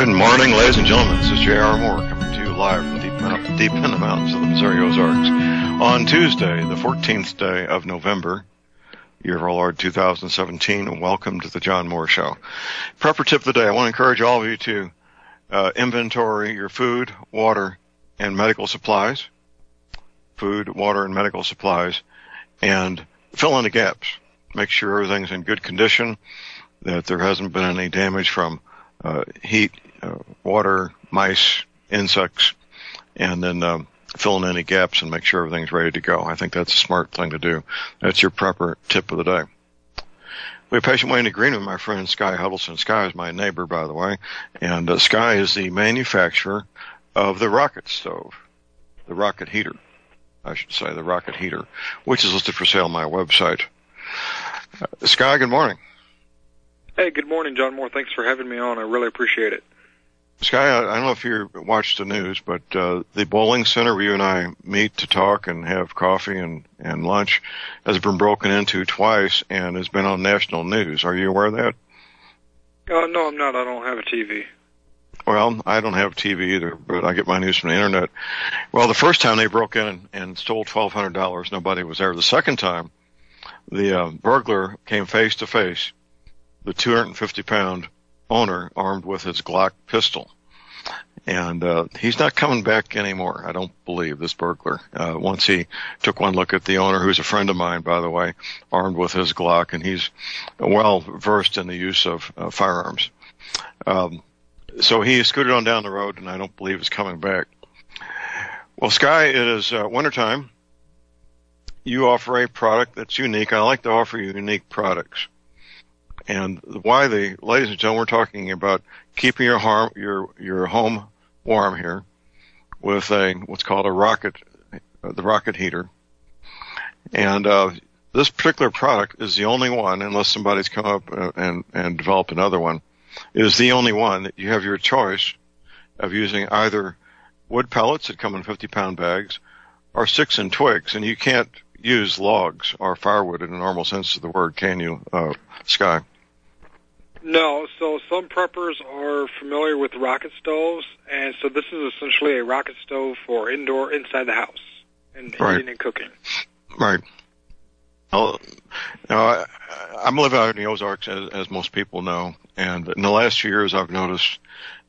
Good morning, ladies and gentlemen. This is J.R. Moore coming to you live from deep in the mountains of the Missouri Ozarks on Tuesday, the 14th day of November, year of our Lord 2017, and welcome to the John Moore Show. Prepper tip of the day. I want to encourage all of you to inventory your food, water, and medical supplies. Food, water, and medical supplies, and fill in the gaps. Make sure everything's in good condition, that there hasn't been any damage from heat, water, mice, insects, and then fill in any gaps and make sure everything's ready to go. I think that's a smart thing to do. That's your proper tip of the day. We have patient waiting to green with my friend Sky Huddleston. Sky is my neighbor, by the way, and Sky is the manufacturer of the rocket stove, the rocket heater, I should say, the rocket heater, which is listed for sale on my website. Sky, good morning. Hey, good morning, John Moore. Thanks for having me on. I really appreciate it. Sky, I don't know if you watched the news, but the bowling center where you and I meet to talk and have coffee and lunch has been broken into twice and has been on national news. Are you aware of that? No, I'm not. I don't have a TV. Well, I don't have TV either, but I get my news from the internet. Well, the first time they broke in and stole $1,200, nobody was there. The second time, the burglar came face to face, the 250-pound owner armed with his Glock pistol. And he's not coming back anymore, I don't believe, this burglar. Once he took one look at the owner, who's a friend of mine, by the way, armed with his Glock, and he's well versed in the use of firearms. So he scooted on down the road, and I don't believe he's coming back. Well, Sky, it is wintertime. You offer a product that's unique. I like to offer you unique products. And why ladies and gentlemen, we're talking about keeping your home warm here with what's called the rocket heater. And this particular product is the only one, unless somebody's come up and developed another one, is the only one that you have your choice of using either wood pellets that come in 50-pound bags or sticks and twigs. And you can't use logs or firewood in the normal sense of the word, can you, Sky? No, so some preppers are familiar with rocket stoves, and so this is essentially a rocket stove for inside the house, and heating and cooking. Right. Well, now, I'm living out in the Ozarks, as most people know, and in the last few years I've noticed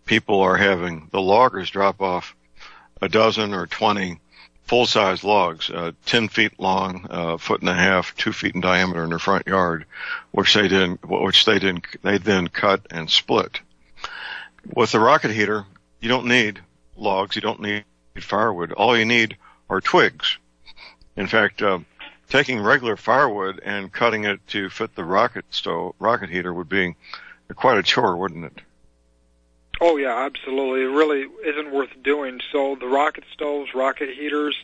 people are having the loggers drop off a dozen or 20 full-size logs, 10 feet long, a foot and a half, 2 feet in diameter in their front yard, which they then cut and split. With the rocket heater, you don't need logs, you don't need firewood. All you need are twigs. In fact, taking regular firewood and cutting it to fit the rocket heater would be quite a chore, wouldn't it? Oh, yeah, absolutely. It really isn't worth doing. So the rocket stoves, rocket heaters,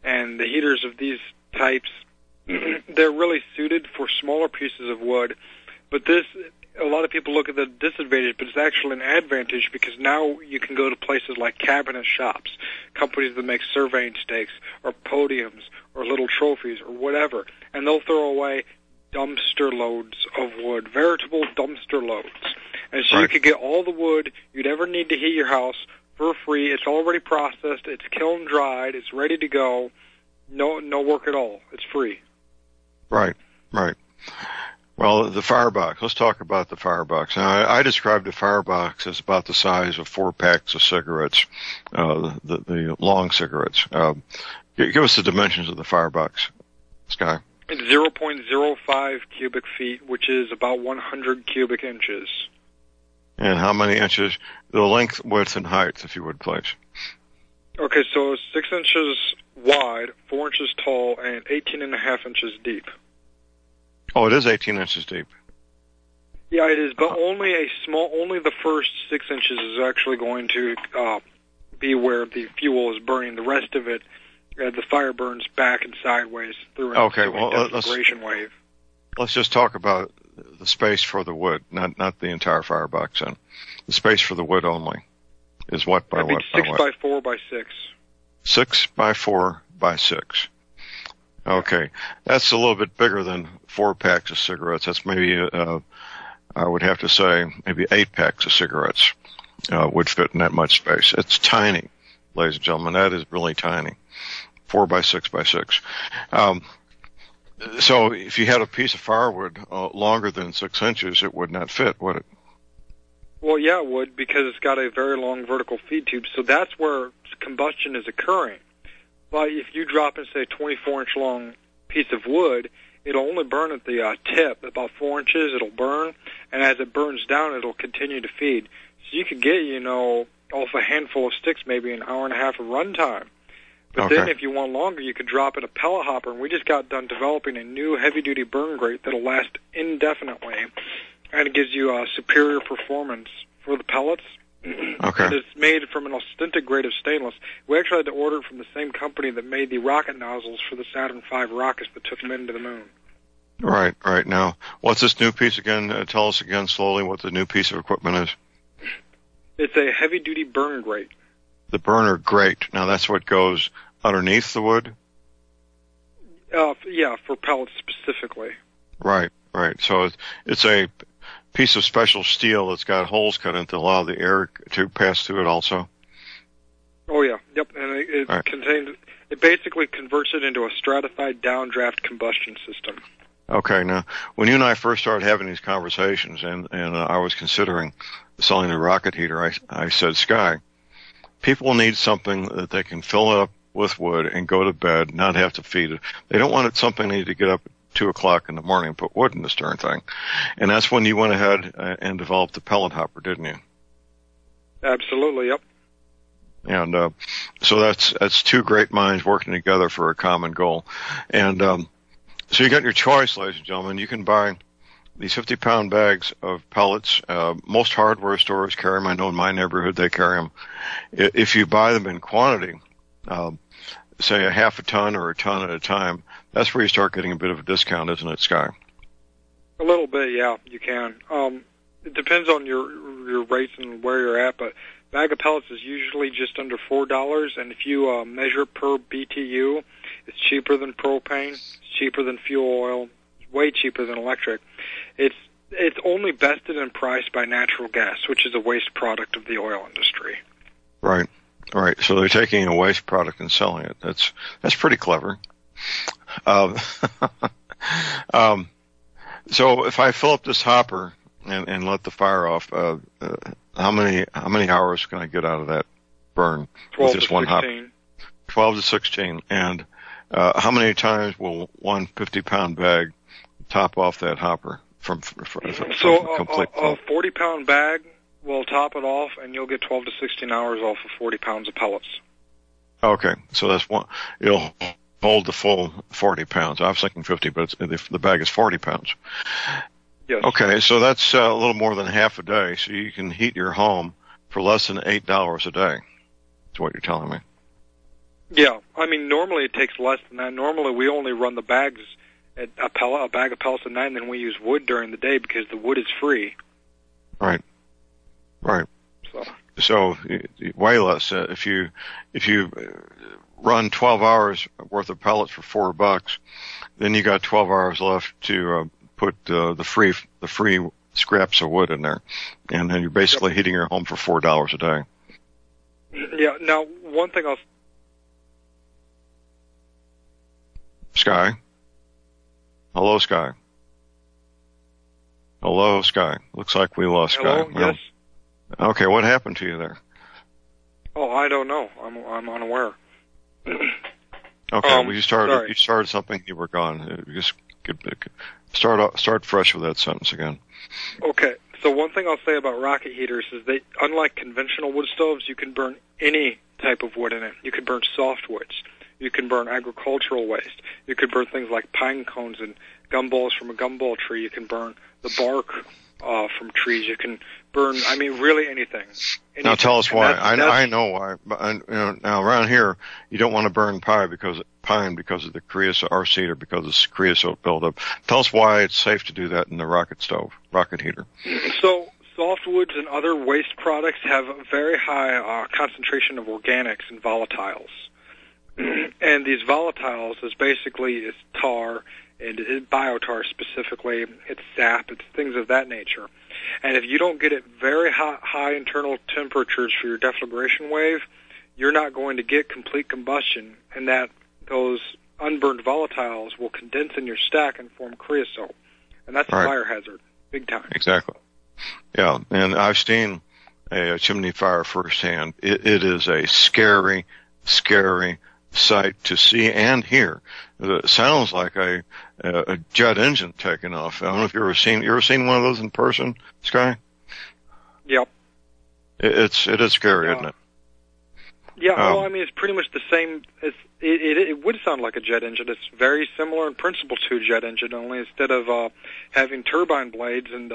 and the heaters of these types, they're really suited for smaller pieces of wood. But a lot of people look at the disadvantage, but it's actually an advantage because now you can go to places like cabinet shops, companies that make surveying stakes or podiums or little trophies or whatever, and they'll throw away dumpster loads of wood, veritable dumpster loads. And so you could get all the wood you'd ever need to heat your house for free. It's already processed. It's kiln dried. It's ready to go. No work at all. It's free. Right. Well, the firebox. Let's talk about the firebox. Now, I described the firebox as about the size of 4 packs of cigarettes, the long cigarettes. Give us the dimensions of the firebox, Sky. It's 0.05 cubic feet, which is about 100 cubic inches. And how many inches? The length, width, and height, if you would, please. Okay, so it's 6 inches wide, 4 inches tall, and 18.5 inches deep. Oh, it is 18 inches deep. Yeah, it is, but only the first 6 inches is actually going to be where the fuel is burning. The rest of it, the fire burns back and sideways through a disintegration wave. Let's just talk about the space for the wood, not the entire firebox. Then the space for the wood only is what by what? 6 by 4 by 6. 6 by 4 by 6. Okay, that's a little bit bigger than 4 packs of cigarettes. That's maybe I would have to say maybe 8 packs of cigarettes. would fit in that much space. It's tiny, ladies and gentlemen. That is really tiny. 4 by 6 by 6. So if you had a piece of firewood longer than 6 inches, it would not fit, would it? Well, yeah, it would, because it's got a very long vertical feed tube. So that's where combustion is occurring. But if you drop in, say, a 24-inch long piece of wood, it'll only burn at the tip, about 4 inches. It'll burn, and as it burns down, it'll continue to feed. So you could get, off a handful of sticks, maybe an hour and a half of run time. But then if you want longer, you could drop in a pellet hopper, and we just got done developing a new heavy-duty burn grate that'll last indefinitely, and it gives you superior performance for the pellets. Okay. And it's made from an authentic grade of stainless. We actually had to order it from the same company that made the rocket nozzles for the Saturn V rockets that took men to the moon. Right. Now, what's this new piece again? Tell us again slowly what the new piece of equipment is. It's a heavy-duty burn grate. The burner grate. Now, that's what goes underneath the wood? Yeah, for pellets specifically. Right. So it's a piece of special steel that's got holes cut in to allow the air to pass through it also? Oh, yeah. Yep, and it basically converts it into a stratified downdraft combustion system. Okay, now, when you and I first started having these conversations, and I was considering selling a rocket heater, I said, Sky, people need something that they can fill up with wood and go to bed, not have to feed it. They don't want something they need to get up at 2 o'clock in the morning and put wood in this darn thing. And that's when you went ahead and developed the pellet hopper, didn't you? Absolutely, yep. And so that's two great minds working together for a common goal. And so you got your choice, ladies and gentlemen. You can buy these 50-pound bags of pellets. Most hardware stores carry them. I know in my neighborhood they carry them. If you buy them in quantity, say a half a ton or a ton at a time, that's where you start getting a bit of a discount, isn't it, Sky? A little bit, yeah, you can. It depends on your rates and where you're at, but a bag of pellets is usually just under $4, and if you measure per BTU, it's cheaper than propane, it's cheaper than fuel oil, it's way cheaper than electric. It's only bested and priced by natural gas, which is a waste product of the oil industry. Right. So they're taking a waste product and selling it. That's pretty clever. So if I fill up this hopper and let the fire off, how many hours can I get out of that burn with this one hopper? 12 to 16. And how many times will one 50-pound bag top off that hopper from complete? A 40-pound bag will top it off, and you'll get 12 to 16 hours off of 40 pounds of pellets. Okay, so that's one. It'll hold the full 40 pounds. I was thinking 50, but the bag is 40 pounds. Yes. Okay, so that's a little more than half a day. So you can heat your home for less than $8 a day. That's what you're telling me. Yeah, I mean, normally it takes less than that. Normally we only run the bags at a bag of pellets at night, and then we use wood during the day because the wood is free. Right. So way less. If you run 12 hours worth of pellets for $4, then you got 12 hours left to put the free scraps of wood in there, and then you're basically heating your home for $4 a day. Yeah. Now, one thing else. Sky. Hello, Sky. Looks like we lost Sky. Hello. Yes. Okay, what happened to you there? Oh, I don't know. I'm unaware. Okay, well, you started something, you were gone. Just start fresh with that sentence again. Okay, so one thing I'll say about rocket heaters is that, unlike conventional wood stoves, you can burn any type of wood in it. You can burn softwoods. You can burn agricultural waste. You can burn things like pine cones and gumballs from a gumball tree. You can burn the bark from trees. You can burn, really anything. Now tell us why. I know why. But now around here, you don't want to burn pine because of the creosote, or cedar because of the creosote buildup. Tell us why it's safe to do that in the rocket heater. So softwoods and other waste products have a very high concentration of organics and volatiles. And these volatiles is tar, biotar specifically, it's sap, it's things of that nature. And if you don't get it very high internal temperatures for your deflagration wave, you're not going to get complete combustion, and that those unburned volatiles will condense in your stack and form creosote. And that's a fire hazard, big time. Exactly. Yeah, and I've seen a chimney fire firsthand. It is a scary, scary sight to see and hear. It sounds like a jet engine taking off. I don't know if you ever seen one of those in person, Sky? Yep. It is scary, isn't it? Yeah, well, I mean, it's pretty much the same. It would sound like a jet engine. It's very similar in principle to a jet engine, only instead of having turbine blades and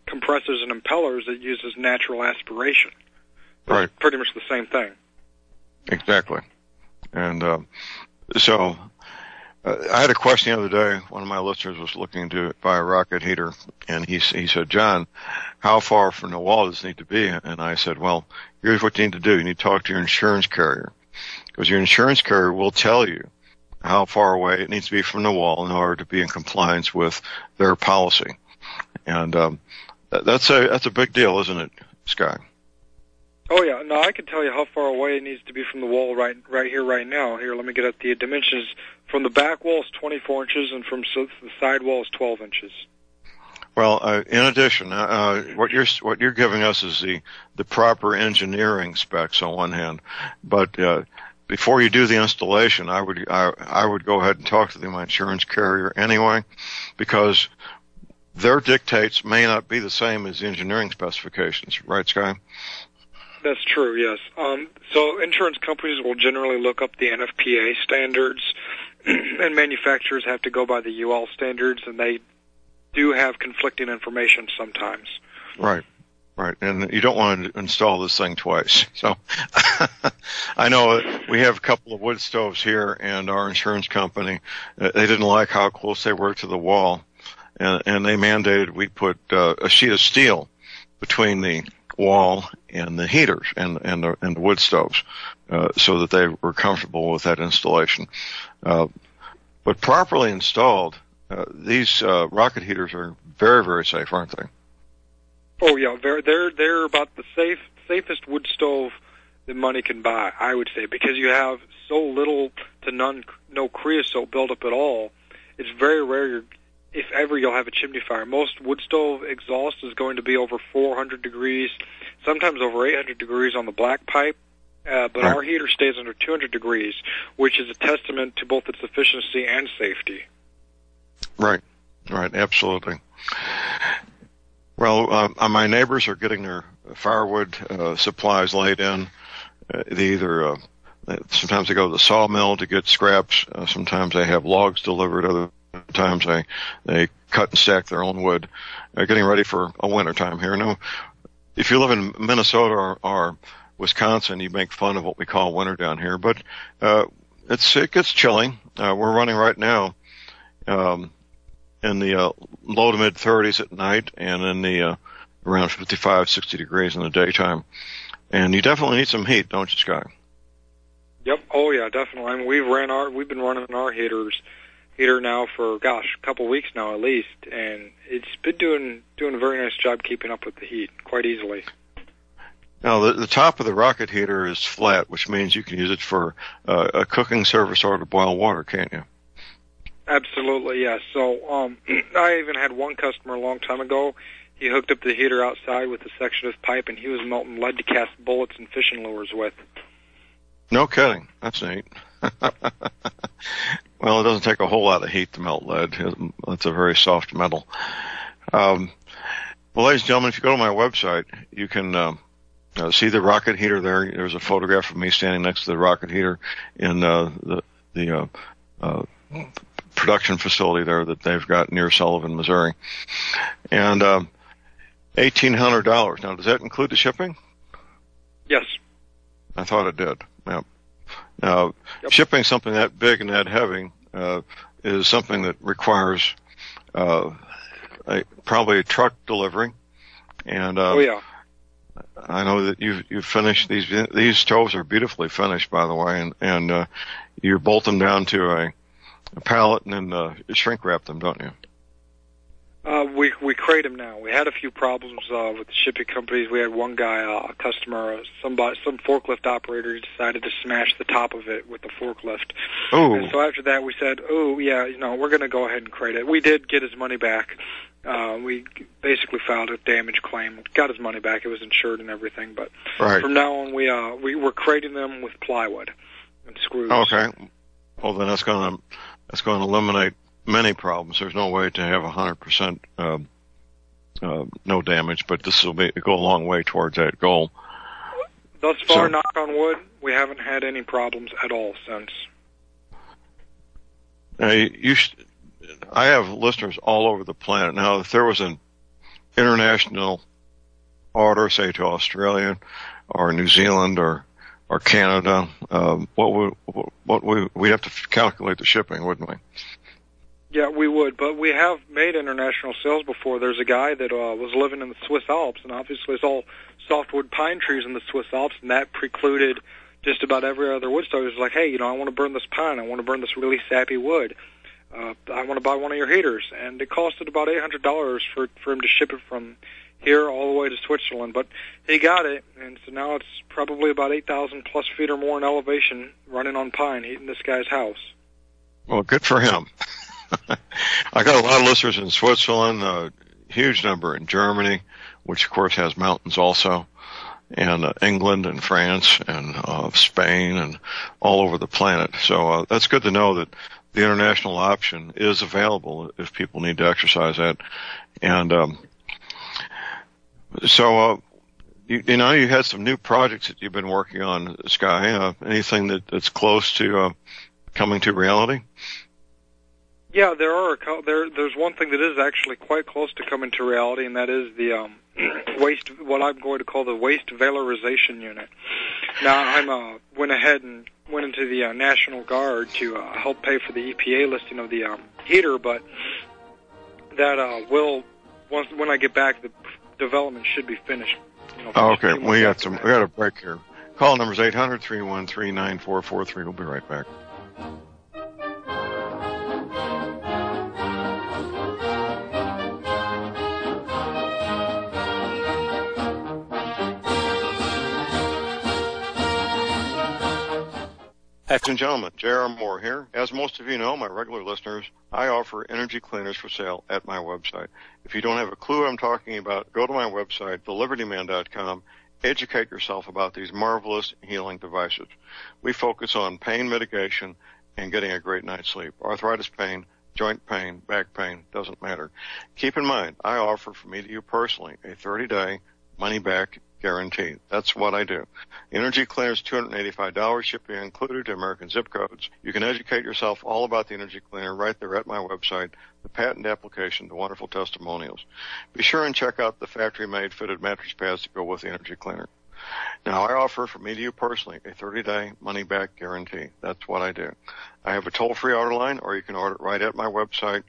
compressors and impellers, it uses natural aspiration. Right. It's pretty much the same thing. Exactly. And so I had a question the other day. One of my listeners was looking to buy a rocket heater, and he said, John, how far from the wall does it need to be? And I said, well, here's what you need to do. You need to talk to your insurance carrier, because your insurance carrier will tell you how far away it needs to be from the wall in order to be in compliance with their policy. And that's a big deal, isn't it, Sky? Oh, yeah. No, I can tell you how far away it needs to be from the wall right here, right now. Here, let me get at the dimensions. From the back wall is 24 inches, and from the side wall is 12 inches. Well, in addition, what you're giving us is the proper engineering specs on one hand, but before you do the installation, I would go ahead and talk to my insurance carrier anyway, because their dictates may not be the same as the engineering specifications, right, Sky? That's true, yes. So insurance companies will generally look up the NFPA standards, and manufacturers have to go by the UL standards, and they do have conflicting information sometimes. Right. And you don't want to install this thing twice. So I know we have a couple of wood stoves here, and our insurance company, they didn't like how close they were to the wall, and they mandated we put a sheet of steel between the wall and the heaters and the wood stoves, so that they were comfortable with that installation. But properly installed, these rocket heaters are very, very safe, aren't they? Oh yeah, they're about the safest wood stove that money can buy, I would say, because you have so little to no creosote buildup at all. It's very rare, if ever, you'll have a chimney fire. Most wood stove exhaust is going to be over 400 degrees, sometimes over 800 degrees on the black pipe, but our heater stays under 200 degrees, which is a testament to both its efficiency and safety. Right, absolutely. Well, my neighbors are getting their firewood supplies laid in. They either sometimes they go to the sawmill to get scraps. Sometimes they have logs delivered. Other times they cut and stack their own wood. Getting ready for a winter time here. Now, if you live in Minnesota or Wisconsin, you make fun of what we call winter down here, but it gets chilly. We're running right now in the low to mid 30s at night, and in the around 55, 60 degrees in the daytime. And you definitely need some heat, don't you, Scott? Yep. Oh yeah, definitely. I mean, we've been running our heater now for a couple of weeks now at least, and it's been doing a very nice job keeping up with the heat quite easily. Now, the top of the rocket heater is flat, which means you can use it for a cooking service or to boil water, can't you? Absolutely, yes. So I even had one customer a long time ago. He hooked up the heater outside with a section of pipe, and he was melting lead to cast bullets and fishing lures with. No kidding. That's neat. Well, it doesn't take a whole lot of heat to melt lead. It's a very soft metal. Well, ladies and gentlemen, if you go to my website, you can see the rocket heater there. There's a photograph of me standing next to the rocket heater in the production facility there that they've got near Sullivan, Missouri. And $1,800. Now, does that include the shipping? Yes. I thought it did. Yeah. Now, shipping something that big and that heavy is something that requires probably a truck delivery. And I know that you've finished these stoves are beautifully finished, by the way, and you bolt them down to a pallet and then shrink wrap them, don't you? We crate them now. We had a few problems with the shipping companies. We had one guy, a customer, some forklift operator, decided to smash the top of it with the forklift. Oh. And so after that, we said, "Oh yeah, we're going to go ahead and crate it." We did get his money back. We basically filed a damage claim, got his money back. It was insured and everything. But from now on, we're crating them with plywood and screws. Okay. Well, then that's going to eliminate many problems. There's no way to have 100% no damage, but this will go a long way towards that goal. Thus far, knock on wood, we haven't had any problems at all since. I have listeners all over the planet. Now, if there was an international order, say to Australia or New Zealand or Canada, we'd have to calculate the shipping, wouldn't we? Yeah, we would, but we have made international sales before. There's a guy that was living in the Swiss Alps, and obviously it's all softwood pine trees in the Swiss Alps, and that precluded just about every other wood store. He was like, hey, I want to burn this pine. I want to burn this really sappy wood. I want to buy one of your heaters. And it costed about $800 for him to ship it from here all the way to Switzerland. But he got it, and so now it's probably about 8,000 plus feet or more in elevation running on pine, heating this guy's house. Well, good for him. I got a lot of listeners in Switzerland, a huge number in Germany, which of course has mountains also, and England and France and Spain and all over the planet. So that's good to know that the international option is available if people need to exercise that. And you had some new projects that you've been working on, Sky. Anything that's close to coming to reality? Yeah, there's one thing that is actually quite close to coming to reality, and that is the what I'm going to call the waste valorization unit. Now, I went ahead and went into the National Guard to help pay for the EPA listing of the heater, but that when I get back, the development should be finished. Okay, we got a break here. Call numbers 800-313-9443. We'll be right back. Ladies and gentlemen, J.R. Moore here. As most of you know, my regular listeners, I offer energy cleaners for sale at my website. If you don't have a clue what I'm talking about, go to my website, thelibertyman.com, educate yourself about these marvelous healing devices. We focus on pain mitigation and getting a great night's sleep. Arthritis pain, joint pain, back pain, doesn't matter. Keep in mind, I offer from me to you personally a 30-day money-back guarantee. That's what I do. Energy cleaners, $285, shipping included to American zip codes. You can educate yourself all about the energy cleaner right there at my website, the patent application, the wonderful testimonials. Be sure and check out the factory-made fitted mattress pads to go with the energy cleaner. Now, I offer from me to you personally a 30-day money-back guarantee. That's what I do. I have a toll-free order line, or you can order it right at my website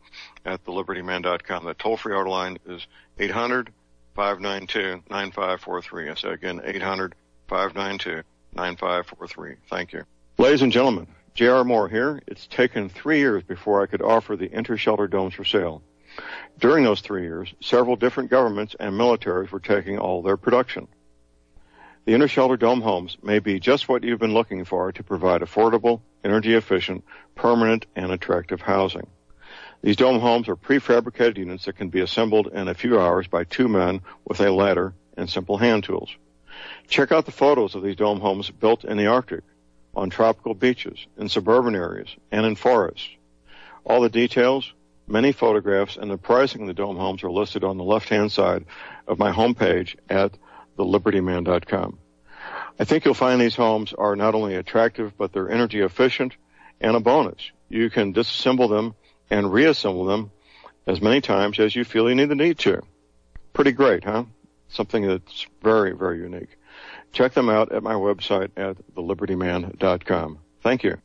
at thelibertyman.com. The toll-free order line is 800-592-9543. I say again, 800-592-9543. Thank you. Ladies and gentlemen, J.R. Moore here. It's taken 3 years before I could offer the inter-shelter domes for sale. During those 3 years, several different governments and militaries were taking all their production. The inter-shelter dome homes may be just what you've been looking for to provide affordable, energy-efficient, permanent, and attractive housing. These dome homes are prefabricated units that can be assembled in a few hours by 2 men with a ladder and simple hand tools. Check out the photos of these dome homes built in the Arctic, on tropical beaches, in suburban areas, and in forests. All the details, many photographs, and the pricing of the dome homes are listed on the left-hand side of my homepage at thelibertyman.com. I think you'll find these homes are not only attractive, but they're energy efficient, and a bonus. You can disassemble them and reassemble them as many times as you feel you need to. Pretty great, huh? Something that's very, very unique. Check them out at my website at thelibertyman.com. Thank you.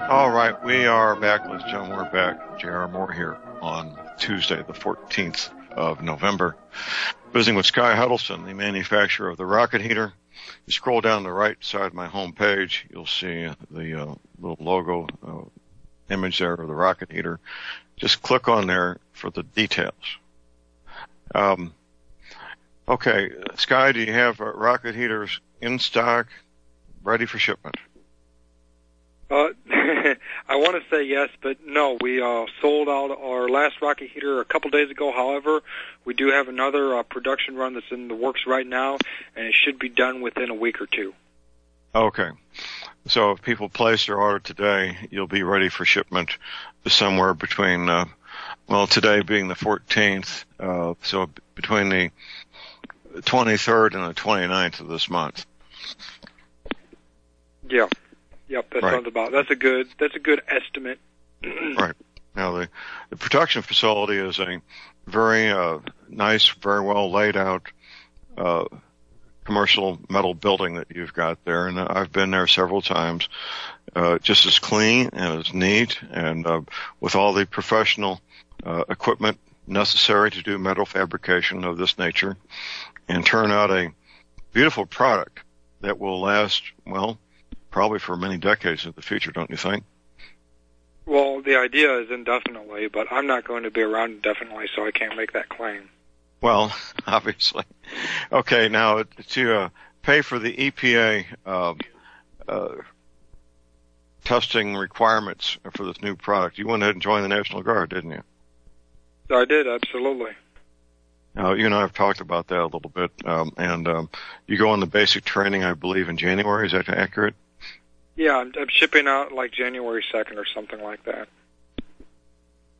All right, we are back, ladies and gentlemen. We're back. J.R. Moore here on Tuesday, the 14th of November. Visiting with Sky Huddleston, the manufacturer of the rocket heater. You scroll down the right side of my home page, you'll see the little logo image there of the rocket heater. Just click on there for the details. Okay, Sky, do you have rocket heaters in stock, ready for shipment? I want to say yes, but no. We sold out our last rocket heater a couple days ago. However, we do have another production run that's in the works right now, and it should be done within a week or two. Okay. So if people place their order today, you'll be ready for shipment somewhere between, today being the 14th, so between the 23rd and the 29th of this month. Yeah. Yep, that sounds about. That's a good estimate. Right. Now the production facility is a very nice, very well laid out commercial metal building that you've got there, and I've been there several times. Just as clean and as neat, and with all the professional equipment necessary to do metal fabrication of this nature, and turn out a beautiful product that will last, probably for many decades in the future, don't you think? Well, the idea is indefinitely, but I'm not going to be around indefinitely, so I can't make that claim. Well, obviously. Okay, now to pay for the EPA testing requirements for this new product, you went ahead and joined the National Guard, didn't you? I did, absolutely. You and I have talked about that a little bit, and you go on the basic training, I believe, in January. Is that accurate? Yeah, I'm shipping out like January 2nd or something like that.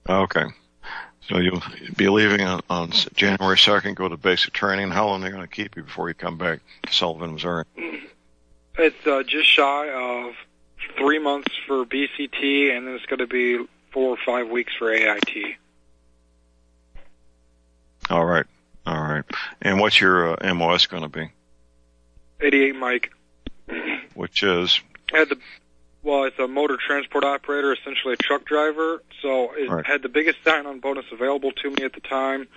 Okay. So you'll be leaving on January 2nd, go to basic training. How long are they going to keep you before you come back to Sullivan, Missouri? It's just shy of 3 months for BCT, and then it's going to be 4 or 5 weeks for AIT. All right. And what's your MOS going to be? 88 Mike. Which is? It's a motor transport operator, essentially a truck driver. So it had the biggest sign-on bonus available to me at the time,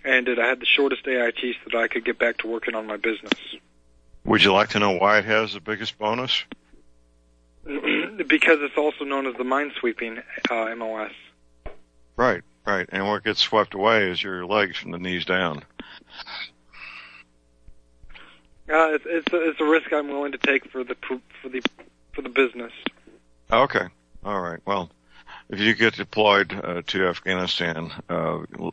and I had the shortest AIT so that I could get back to working on my business. Would you like to know why it has the biggest bonus? Because it's also known as the minesweeping MOS. Right. And what gets swept away is your legs from the knees down. It's a risk I'm willing to take for the business. Okay. All right. Well, if you get deployed to Afghanistan,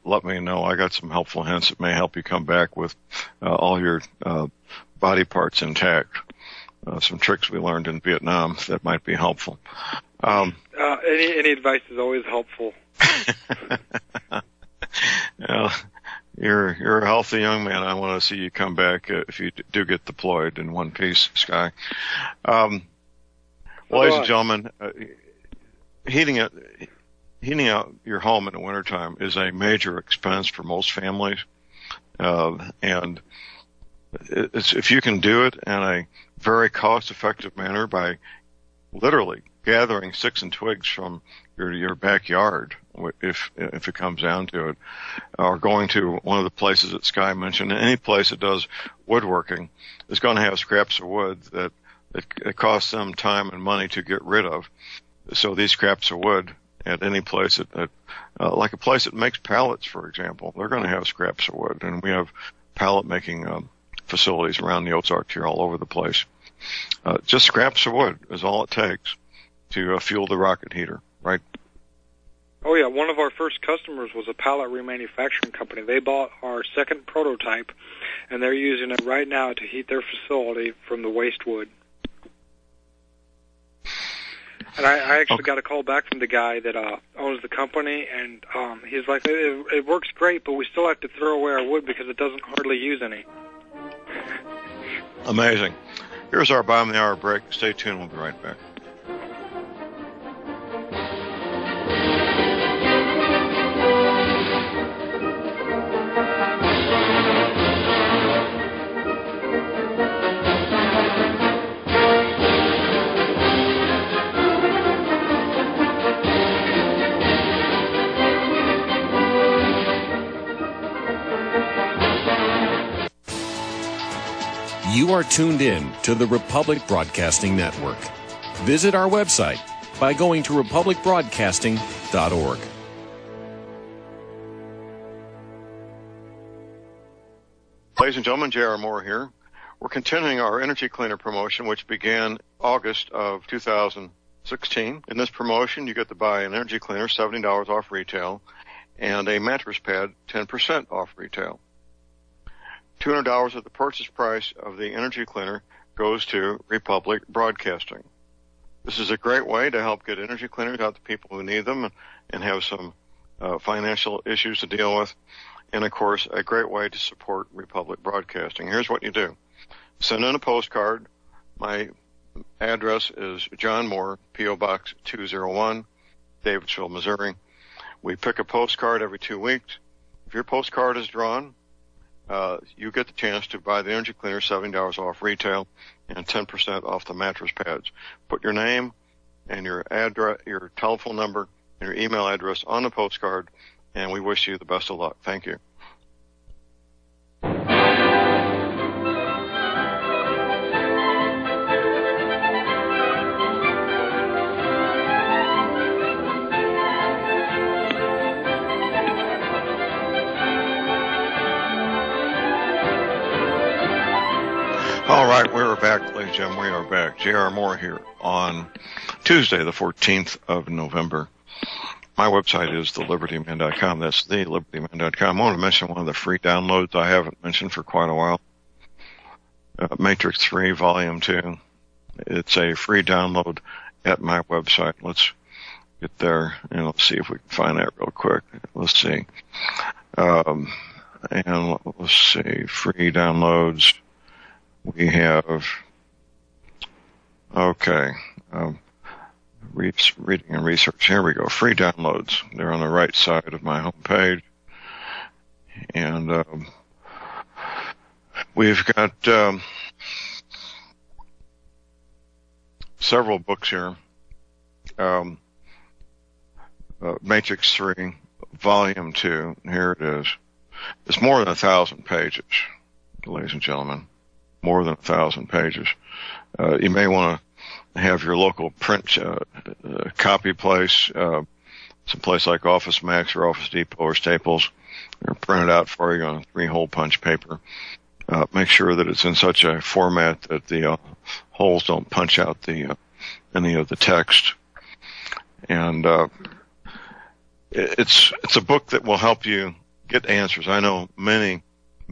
let me know. I got some helpful hints that may help you come back with all your body parts intact. Some tricks we learned in Vietnam that might be helpful. Any advice is always helpful. You're a healthy young man. I want to see you come back if you do get deployed in one piece, Sky. Ladies and gentlemen, heating out your home in the wintertime is a major expense for most families, and if you can do it in a very cost-effective manner by literally gathering sticks and twigs from your backyard, if it comes down to it, or going to one of the places that Sky mentioned, any place that does woodworking is going to have scraps of wood that it costs them time and money to get rid of. So these scraps of wood at any place that like a place that makes pallets, for example, they're going to have scraps of wood, and we have pallet making facilities around the Ozarks here all over the place. Just scraps of wood is all it takes to fuel the rocket heater, right? Oh, yeah. One of our first customers was a pallet remanufacturing company. They bought our second prototype, and they're using it right now to heat their facility from the waste wood. And I actually got a call back from the guy that owns the company, and he's like, it works great, but we still have to throw away our wood because it doesn't hardly use any. Amazing. Here's our bottom of the hour break. Stay tuned. We'll be right back. You are tuned in to the Republic Broadcasting Network. Visit our website by going to republicbroadcasting.org. Ladies and gentlemen, J.R. Moore here. We're continuing our energy cleaner promotion, which began August of 2016. In this promotion, you get to buy an energy cleaner, $70 off retail, and a mattress pad, 10% off retail. $200 of the purchase price of the energy cleaner goes to Republic Broadcasting. This is a great way to help get energy cleaners out to people who need them and have some financial issues to deal with. And, of course, a great way to support Republic Broadcasting. Here's what you do. Send in a postcard. My address is John Moore, P.O. Box 201, Davidsville, Missouri. We pick a postcard every 2 weeks. If your postcard is drawn, you get the chance to buy the energy cleaner, $70 off retail, and 10% off the mattress pads. Put your name and your address, your telephone number, and your email address on the postcard, and we wish you the best of luck. Thank you. All right, we're back, ladies and gentlemen. We are back. J.R. Moore here on Tuesday, the 14th of November. My website is thelibertyman.com. That's thelibertyman.com. I want to mention one of the free downloads I haven't mentioned for quite a while. Matrix 3, Volume 2. It's a free download at my website. Let's get there, and let's see if we can find that real quick. Let's see. And let's see, free downloads. We have, okay, reading and research. Here we go. Free downloads. They're on the right side of my homepage. And we've got several books here. Matrix 3, Volume 2. Here it is. It's more than 1,000 pages, ladies and gentlemen. More than 1,000 pages. You may want to have your local print copy place, some place like Office Max or Office Depot or Staples, or print it out for you on 3-hole punch paper. Make sure that it's in such a format that the holes don't punch out any of the text. And it's a book that will help you get answers. I know many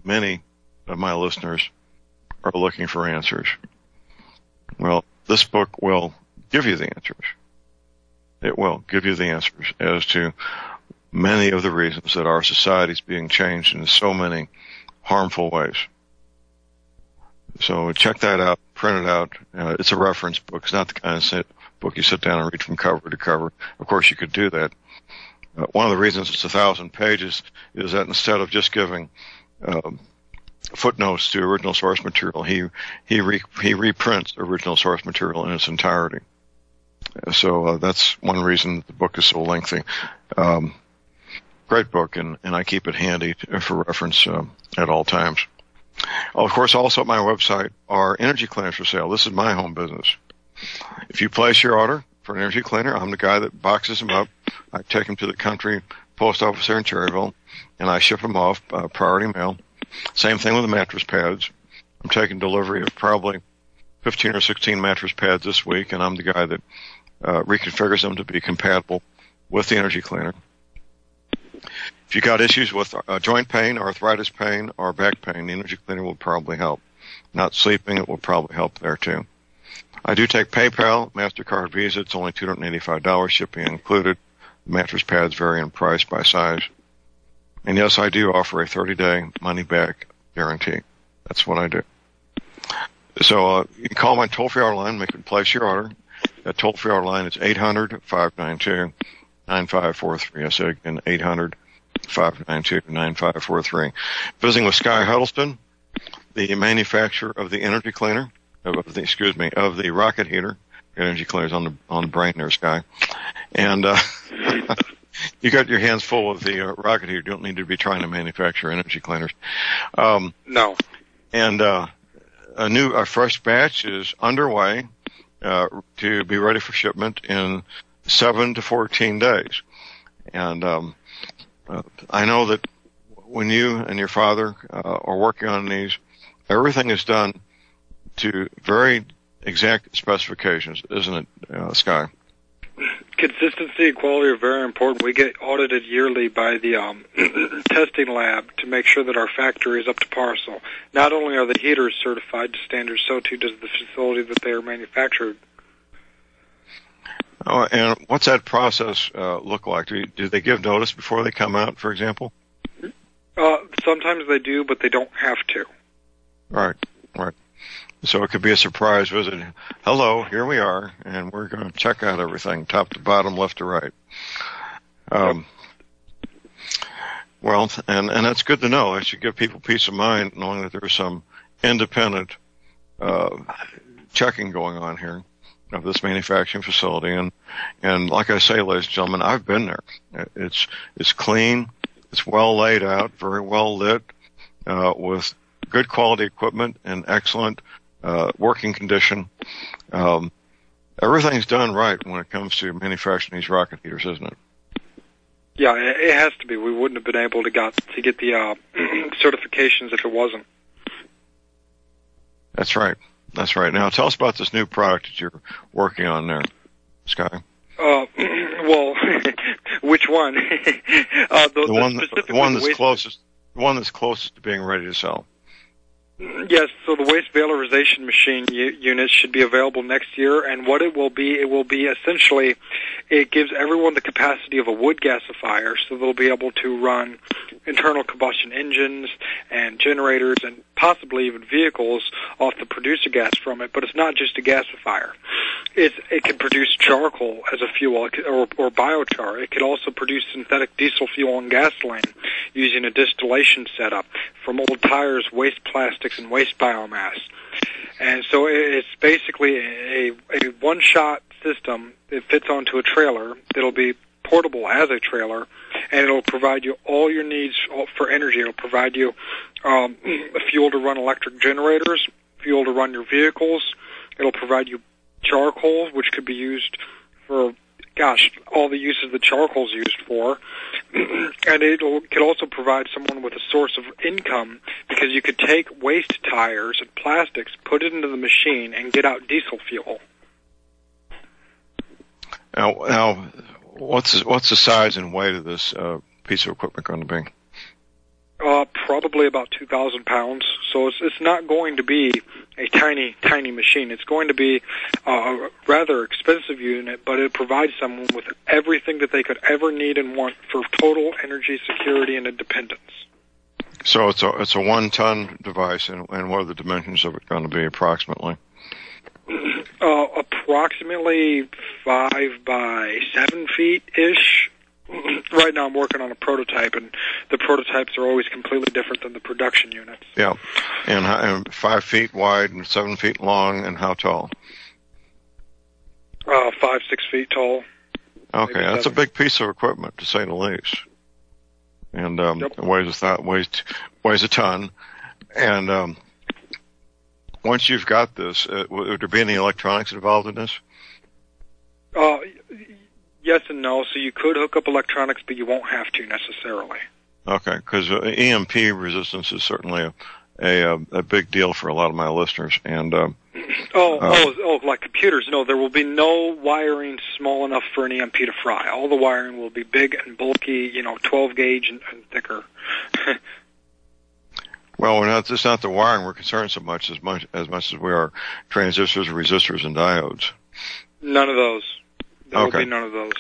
of my listeners are looking for answers. Well, this book will give you the answers. It will give you the answers as to many of the reasons that our society is being changed in so many harmful ways. So check that out, print it out. It's a reference book. It's not the kind of book you sit down and read from cover to cover. Of course, you could do that. One of the reasons it's 1,000 pages is that instead of just giving footnotes to original source material, he reprints original source material in its entirety. So that's one reason the book is so lengthy. Great book, and I keep it handy for reference at all times. Of course, also at my website are energy cleaners for sale. This is my home business. If you place your order for an energy cleaner, I'm the guy that boxes them up. I take them to the country post office there in Cherryville, and I ship them off priority mail. Same thing with the mattress pads. I'm taking delivery of probably 15 or 16 mattress pads this week, and I'm the guy that reconfigures them to be compatible with the energy cleaner. If you got issues with joint pain, arthritis pain, or back pain, the energy cleaner will probably help. Not sleeping, it will probably help there too. I do take PayPal, MasterCard, Visa. It's only $285, shipping included. Mattress pads vary in price by size. And yes, I do offer a 30-day money-back guarantee. That's what I do. So you can call my toll-free order line, make it place your order. That toll-free order line is 800-592-9543. I say again, 800-592-9543. Visiting with Sky Huddleston, the manufacturer of the energy cleaner, of the rocket heater. Energy cleaners on the brain there, Sky. And you got your hands full with the rocket heater. You don't need to be trying to manufacture energy cleaners. No. And a fresh batch is underway to be ready for shipment in 7 to 14 days. And I know that when you and your father are working on these, everything is done to very exact specifications, isn't it, Sky? Consistency and quality are very important. We get audited yearly by the testing lab to make sure that our factory is up to par. So not only are the heaters certified to standards, so too does the facility that they are manufactured. Oh, and what's that process look like? Do they give notice before they come out, for example? Sometimes they do, but they don't have to. Right. So it could be a surprise visit. Hello, here we are, and we're going to check out everything, top to bottom, left to right. Well, and that's good to know. It should give people peace of mind knowing that there's some independent checking going on here of this manufacturing facility. And like I say, ladies and gentlemen, I've been there. It's clean. It's well laid out, very well lit, with good quality equipment and excellent working condition. Everything's done right when it comes to manufacturing these rocket heaters, isn't it? Yeah, it has to be. We wouldn't have been able to get the certifications if it wasn't. That's right. Now, tell us about this new product that you're working on there, Sky. Well, which one? The one that's closest to being ready to sell. Yes, so the waste valorization machine units should be available next year, and what it will be essentially, it gives everyone the capacity of a wood gasifier, so they'll be able to run internal combustion engines and generators and possibly even vehicles off the producer gas from it, but it's not just a gasifier. It can produce charcoal as a fuel or biochar. It could also produce synthetic diesel fuel and gasoline using a distillation setup from old tires, waste plastics, and waste biomass. And so it's basically a one-shot system that fits onto a trailer that'll be portable as a trailer, and it'll provide you all your needs for energy. It'll provide you fuel to run electric generators, fuel to run your vehicles. It'll provide you charcoal, which could be used for, all the uses that charcoal's used for. And it could also provide someone with a source of income, because you could take waste tires and plastics, put it into the machine, and get out diesel fuel. Now, what's the size and weight of this piece of equipment going to be? Probably about 2,000 pounds. So it's not going to be a tiny machine. It's going to be a rather expensive unit, but it provides someone with everything that they could ever need and want for total energy security and independence. So it's a 1-ton device, and what are the dimensions of it going to be approximately? Approximately 5 by 7 feet ish. Right now I'm working on a prototype, and the prototypes are always completely different than the production units. Yeah, and 5 feet wide and 7 feet long, and how tall? 5-6 feet tall. Okay, that's a big piece of equipment, to say the least. And Yep. It weighs a ton. And once you've got this, would there be any electronics involved in this? Yes and no. So you could hook up electronics, but you won't have to necessarily. Okay, because EMP resistance is certainly a big deal for a lot of my listeners. And like computers? No, there will be no wiring small enough for an EMP to fry. All the wiring will be big and bulky, 12 gauge and thicker. Well, it's not the wiring we're concerned so much as we are transistors, resistors, and diodes. None of those. There will be none of those.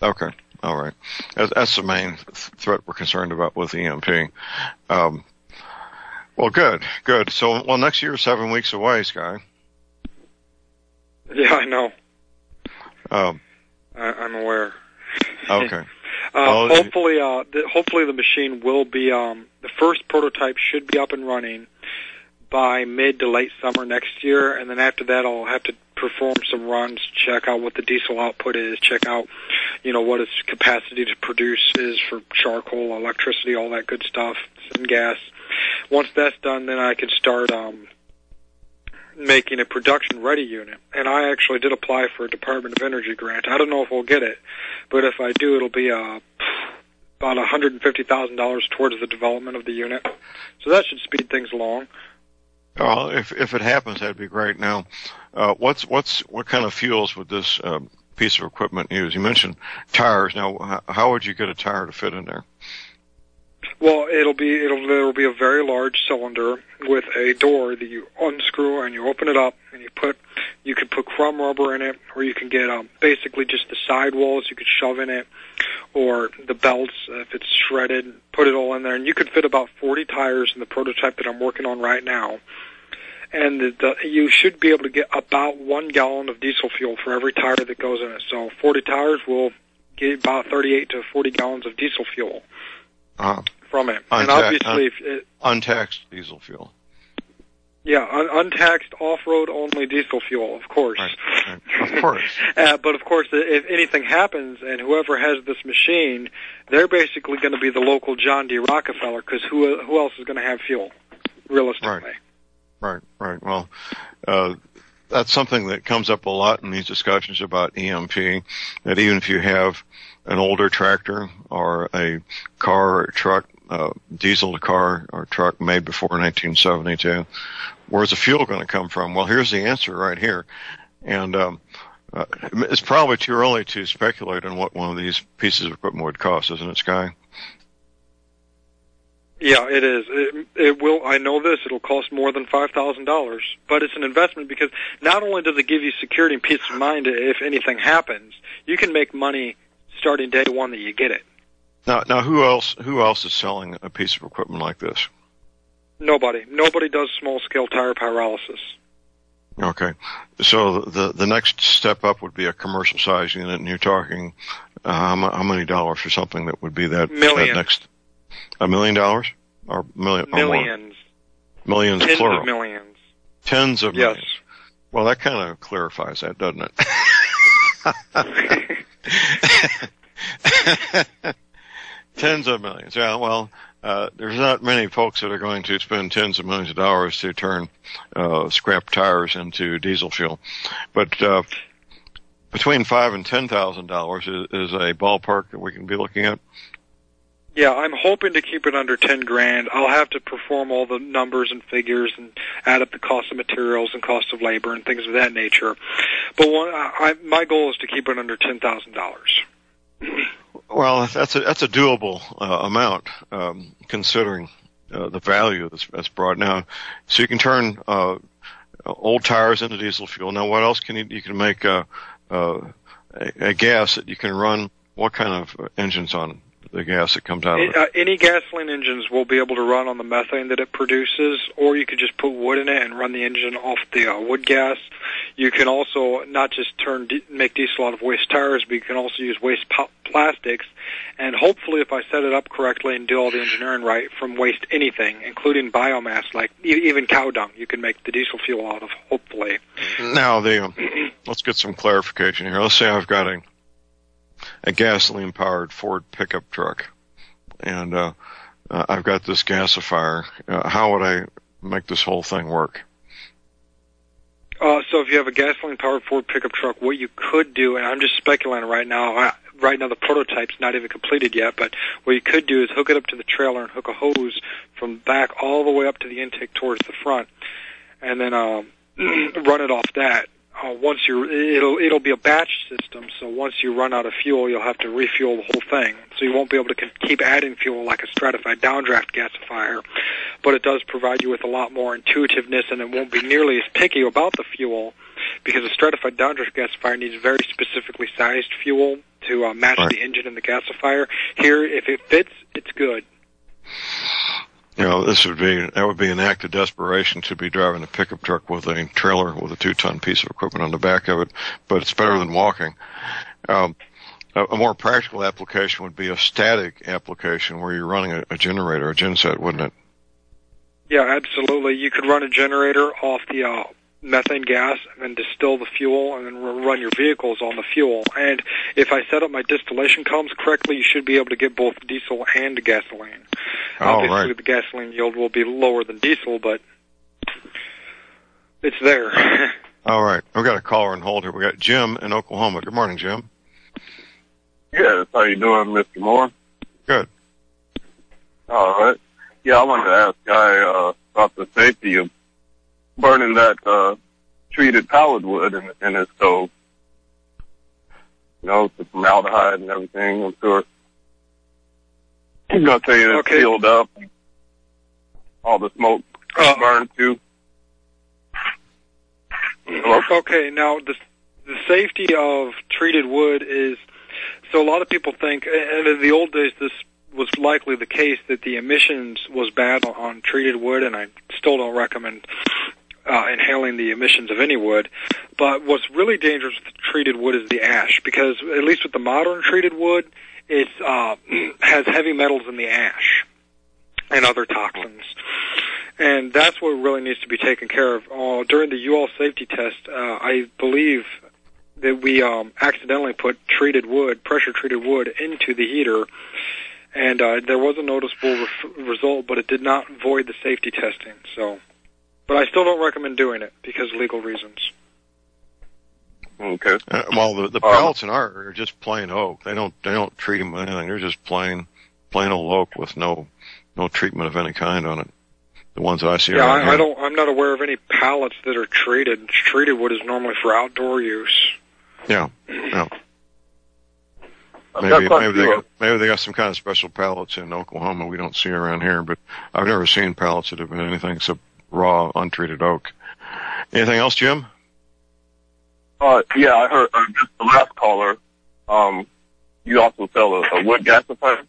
Okay. All right. That's the main threat we're concerned about with EMP. Well, good. So, next year is 7 weeks away, Sky. Yeah, I know. I'm aware. Okay. Hopefully the machine will be, the first prototype should be up and running by mid to late summer next year, and then after that I'll have to perform some runs, check out what the diesel output is, check out, what its capacity to produce is for charcoal, electricity, all that good stuff, and gas. Once that's done, then I can start making a production-ready unit. And I actually did apply for a Department of Energy grant. I don't know if we'll get it, but if I do, it'll be about $150,000 towards the development of the unit. So that should speed things along. Well, if it happens, that'd be great. Now, what kind of fuels would this piece of equipment use? You mentioned tires. Now, how would you get a tire to fit in there? Well, it'll be a very large cylinder with a door that you unscrew and you open it up and you could put crumb rubber in it, or you can get basically just the sidewalls you could shove in it, or the belts if it's shredded, put it all in there, and you could fit about 40 tires in the prototype that I'm working on right now. And you should be able to get about 1 gallon of diesel fuel for every tire that goes in it. So 40 tires will get about 38 to 40 gallons of diesel fuel from it. And obviously, untaxed diesel fuel. Yeah, untaxed off-road only diesel fuel, of course. Right. Of course. But of course, if anything happens and whoever has this machine, they're basically going to be the local John D. Rockefeller, because who else is going to have fuel, realistically? Right. Well, that's something that comes up a lot in these discussions about EMP, that even if you have an older tractor or a car or a truck, diesel car or truck made before 1972, where's the fuel going to come from? Well, here's the answer right here. And it's probably too early to speculate on what one of these pieces of equipment would cost, isn't it, Sky? Yeah, it is. It will. I know this. It'll cost more than $5,000, but it's an investment because not only does it give you security and peace of mind if anything happens, you can make money starting day one that you get it. Now, who else is selling a piece of equipment like this? Nobody. Nobody does small-scale tire pyrolysis. Okay, so the next step up would be a commercial size unit, and you're talking how many dollars for something that would be that next? $1 million or million? Millions. Or more? Millions, Tens plural. Of millions. Tens of millions. Yes. Well, that kind of clarifies that, doesn't it? Tens of millions. Yeah. Well, there's not many folks that are going to spend tens of millions of dollars to turn scrap tires into diesel fuel, but between $5,000 and $10,000 is a ballpark that we can be looking at. Yeah, I'm hoping to keep it under $10,000. I'll have to perform all the numbers and figures and add up the cost of materials and cost of labor and things of that nature. But my goal is to keep it under $10,000. Well, that's a doable amount, considering the value that's brought now. So you can turn old tires into diesel fuel. Now, what else can you can make a gas that you can run? What kind of engines on the gas that comes out of it? Any gasoline engines will be able to run on the methane that it produces, or you could just put wood in it and run the engine off the wood gas. You can also not just make diesel out of waste tires, but you can also use waste plastics, and hopefully, if I set it up correctly and do all the engineering right, from waste anything, including biomass, like even cow dung, you can make the diesel fuel out of, hopefully. Now, let's get some clarification here. Let's say I've got a gasoline-powered Ford pickup truck, and I've got this gasifier. How would I make this whole thing work? So if you have a gasoline-powered Ford pickup truck, what you could do, and I'm just speculating right now, the prototype's not even completed yet, but what you could do is hook it up to the trailer and hook a hose from back all the way up to the intake towards the front, and then run it off that. It'll be a batch system, so once you run out of fuel, you'll have to refuel the whole thing. So you won't be able to keep adding fuel like a stratified downdraft gasifier, but it does provide you with a lot more intuitiveness, and it won't be nearly as picky about the fuel, because a stratified downdraft gasifier needs very specifically sized fuel to match the engine and the gasifier. Here, if it fits, it's good. You know, that would be an act of desperation to be driving a pickup truck with a trailer with a 2-ton piece of equipment on the back of it, but it's better than walking. A more practical application would be a static application where you're running a generator, a genset, wouldn't it? Yeah, absolutely. You could run a generator off the methane gas and then distill the fuel and then run your vehicles on the fuel. And if I set up my distillation columns correctly, you should be able to get both diesel and gasoline. Obviously, the gasoline yield will be lower than diesel, but It's there. All right. We've got a caller on hold here. We got Jim in Oklahoma. Good morning, Jim. Yes, how you doing, Mr. Moore? Good. All right. Yeah, I wanted to ask Guy about the safety of burning that treated pallet wood in his stove. You know, the formaldehyde and everything, I'm sure. He's going to say it's sealed up. All the smoke burned too. Hello? Okay, now the safety of treated wood is, so a lot of people think, and in the old days this was likely the case, that the emissions was bad on treated wood, and I still don't recommend inhaling the emissions of any wood. But what's really dangerous with treated wood is the ash, because at least with the modern treated wood, it has heavy metals in the ash and other toxins. And that's what really needs to be taken care of. During the UL safety test, I believe that we accidentally put pressure-treated wood into the heater, and there was a noticeable result, but it did not void the safety testing. But I still don't recommend doing it because of legal reasons. Okay. Well, the pellets in our are just plain oak. They don't treat them with anything. They're just plain old oak with no treatment of any kind on it. The ones that I see. Yeah, I'm not aware of any pallets that are treated. Treated wood is normally for outdoor use. Yeah. Maybe they got some kind of special pallets in Oklahoma we don't see around here, but I've never seen pallets that have been anything except raw, untreated oak. Anything else, Jim? Yeah, I heard just the last caller. You also sell a wood gasifier?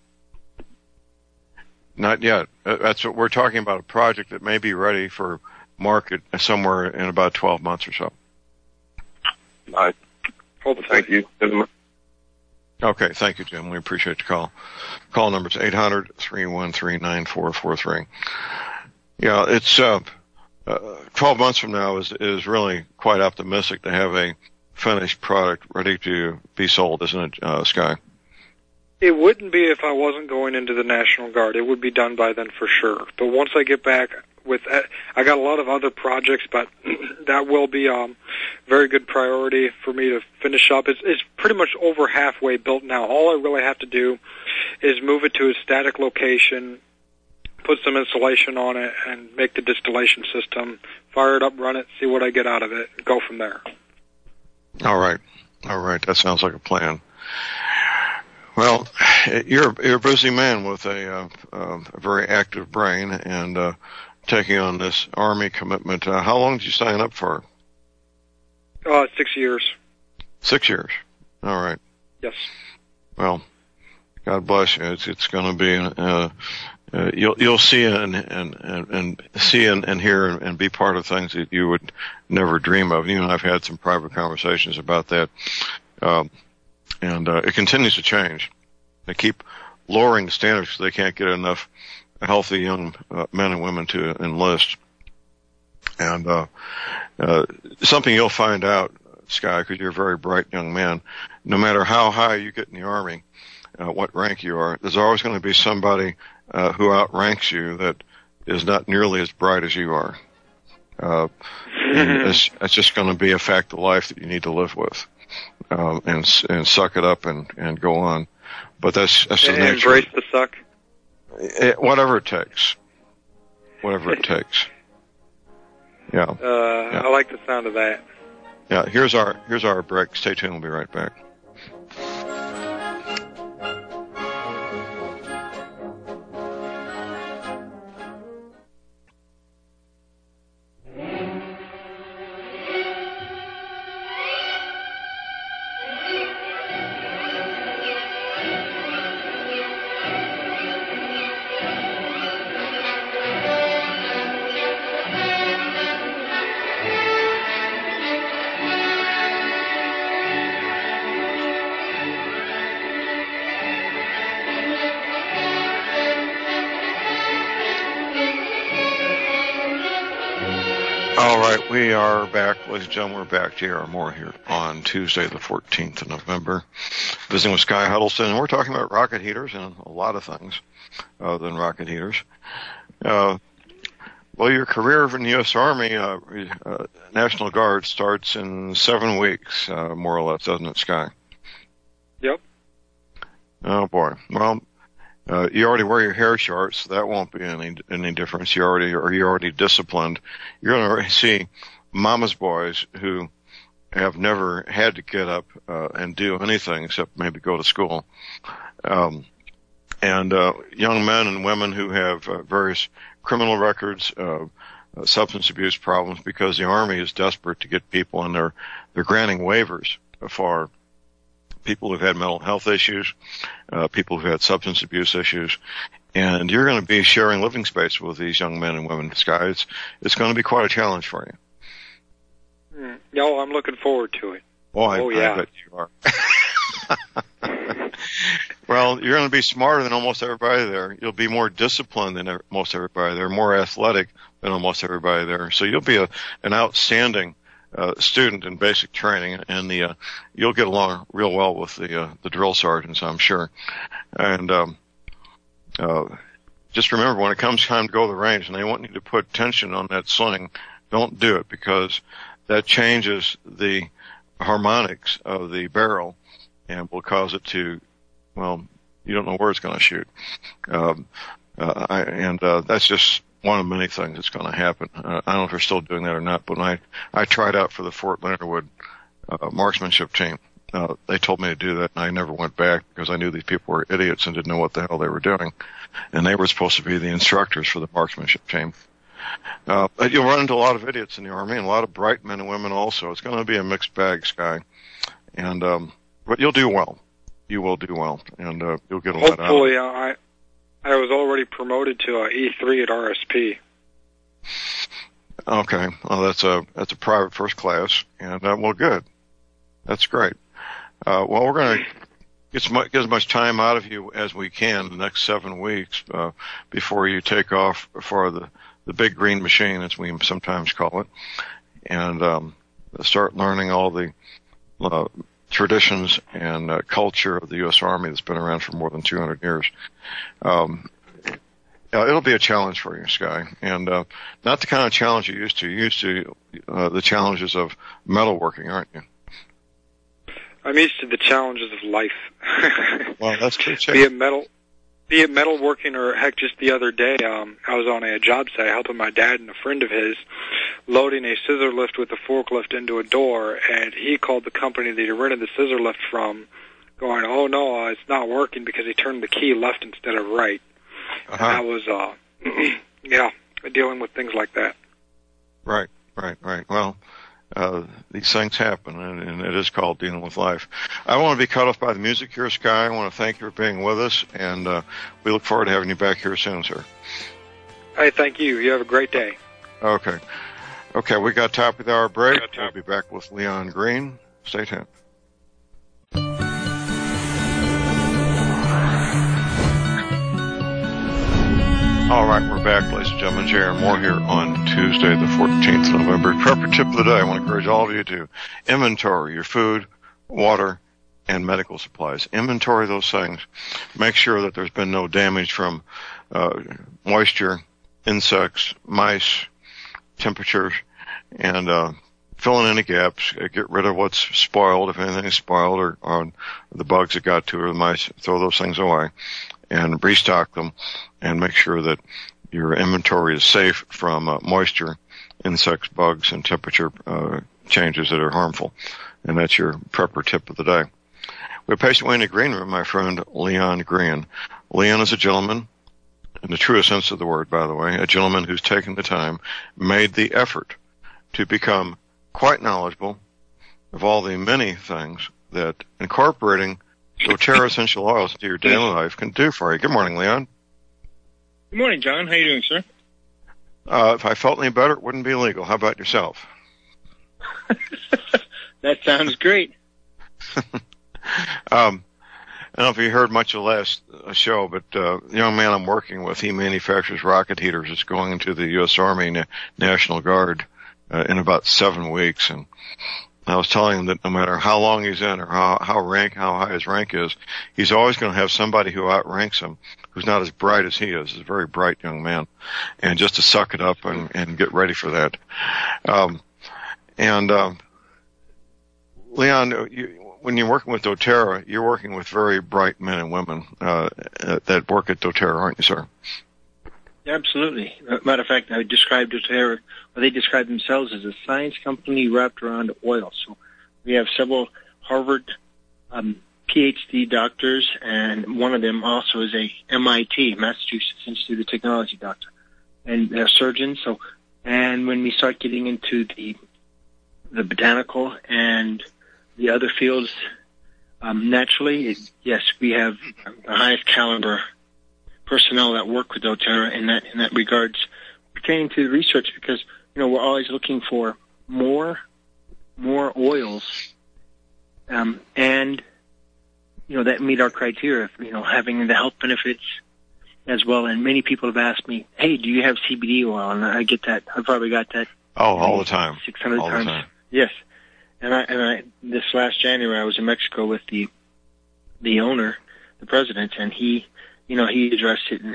Not yet. That's what we're talking about, a project that may be ready for market somewhere in about 12 months or so. Nice. Thank you. Okay, thank you, Jim. We appreciate the call. Call number is 800-313-9443. Yeah, it's 12 months from now is really quite optimistic to have a finished product ready to be sold, isn't it, Sky? It wouldn't be if I wasn't going into the National Guard. It would be done by then for sure. But once I get back I got a lot of other projects, but that will be very good priority for me to finish up. It's pretty much over halfway built now. All I really have to do is move it to a static location, put some insulation on it, and make the distillation system, fire it up, run it, see what I get out of it, and go from there. All right. That sounds like a plan. Well, you're a busy man with a very active brain and taking on this Army commitment. How long did you sign up for? 6 years. 6 years. All right. Yes. Well, God bless you. It's going to be you'll see and see and hear and be part of things that you would never dream of. You and I've had some private conversations about that. And it continues to change. They keep lowering the standards because they can't get enough healthy young men and women to enlist. And something you'll find out, Sky, because you're a very bright young man, no matter how high you get in the Army, what rank you are, there's always going to be somebody who outranks you that is not nearly as bright as you are. And it's just going to be a fact of life that you need to live with. And suck it up and go on. But that's the nature. Embrace the suck. Whatever it takes. Yeah. I like the sound of that. Yeah. Here's our break. Stay tuned. We'll be right back. All right, we are back, ladies and gentlemen. We're back to hear more here on Tuesday, the 14th of November, visiting with Sky Huddleston, and we're talking about rocket heaters and a lot of things other than rocket heaters. Well, your career in the U.S. Army, National Guard, starts in 7 weeks, more or less, doesn't it, Sky? Yep. Oh, boy. Well, you already wear your hair short, so that won't be any difference. You're already disciplined. You're going to see mama's boys who have never had to get up and do anything except maybe go to school. And young men and women who have various criminal records, substance abuse problems, because the Army is desperate to get people, and they're granting waivers for people who've had mental health issues, people who've had substance abuse issues, and you're going to be sharing living space with these young men and women. Sky, it's going to be quite a challenge for you. No, I'm looking forward to it. I bet you are. Well, you're going to be smarter than almost everybody there. You'll be more disciplined than most everybody there, more athletic than almost everybody there. So you'll be an outstanding student in basic training, and you'll get along real well with the drill sergeants, I'm sure. And just remember, when it comes time to go to the range and they want you to put tension on that sling, don't do it, because that changes the harmonics of the barrel and will cause it to, well, you don't know where it's going to shoot. That's just one of many things that's going to happen. I don't know if they're still doing that or not, but when I tried out for the Fort Leonard Wood marksmanship team, they told me to do that, and I never went back because I knew these people were idiots and didn't know what the hell they were doing. And they were supposed to be the instructors for the marksmanship team. But you'll run into a lot of idiots in the Army and a lot of bright men and women also. It's going to be a mixed bag, Sky. And but you'll do well. You will do well, and you'll get a lot out of it. Hopefully, I was already promoted to E3 at RSP. Okay, well that's a private first class, and well, good. That's great. Well, we're going to get as much time out of you as we can the next 7 weeks before you take off for the big green machine, as we sometimes call it, and start learning all the traditions and culture of the U.S. Army that's been around for more than 200 years. It'll be a challenge for you, Sky, and not the kind of challenge you used to. You're used to the challenges of metalworking, aren't you? I'm used to the challenges of life. Well, that's true too. Be it metalworking, or heck, just the other day, I was on a job site helping my dad and a friend of his loading a scissor lift with a forklift into a door, and he called the company that he rented the scissor lift from, going, "Oh no, it's not working because he turned the key left instead of right." Uh-huh. And that was, dealing with things like that. Right. Well, these things happen, and it is called dealing with life. I want to be cut off by the music here, Sky. I want to thank you for being with us, and we look forward to having you back here soon, sir. Hey, thank you. You have a great day. Okay, we got top of the hour break. We'll be back with Leon Green. Stay tuned. All right, we're back, ladies and gentlemen. J.R. Moore here on Tuesday, the 14th of November. Prepper tip of the day. I want to encourage all of you to inventory your food, water, and medical supplies. Inventory those things. Make sure that there's been no damage from moisture, insects, mice, temperatures, and fill in any gaps. Get rid of what's spoiled, if anything is spoiled, or the bugs that got to it, or the mice. Throw those things away and restock them, and make sure that your inventory is safe from moisture, insects, bugs, and temperature changes that are harmful. And that's your prepper tip of the day. We have patient waiting in the green room, my friend Leon Green. Leon is a gentleman, in the truest sense of the word, by the way, a gentleman who's taken the time, made the effort to become quite knowledgeable of all the many things that incorporating doTERRA essential oils into your daily life can do for you. Good morning, Leon. Good morning, John. How are you doing, sir? If I felt any better, it wouldn't be illegal. How about yourself? That sounds great. I don't know if you heard much of the last show, but the young man I'm working with, he manufactures rocket heaters. It's going into the U.S. Army National Guard in about 7 weeks, and I was telling him that no matter how long he's in or how high his rank is, he's always going to have somebody who outranks him, who's not as bright as he is. He's a very bright young man, and just to suck it up and get ready for that. Leon, when you're working with doTERRA, you're working with very bright men and women that work at doTERRA, aren't you, sir? Absolutely. Matter of fact, I described doTERRA, or they describe themselves as a science company wrapped around oil. So we have several Harvard PhD doctors, and one of them also is a MIT, Massachusetts Institute of Technology doctor, and they're surgeons. So, and when we start getting into the botanical and the other fields, naturally, yes, we have the highest caliber personnel that work with doTERRA in that regards pertaining to the research, because we're always looking for more oils, and that meet our criteria. Having the health benefits as well. And many people have asked me, "Hey, do you have CBD oil?" And I get that. I probably got that. Oh, all the time. 600 all times. The time. Yes. And I this last January I was in Mexico with the owner, the president, and he addressed it in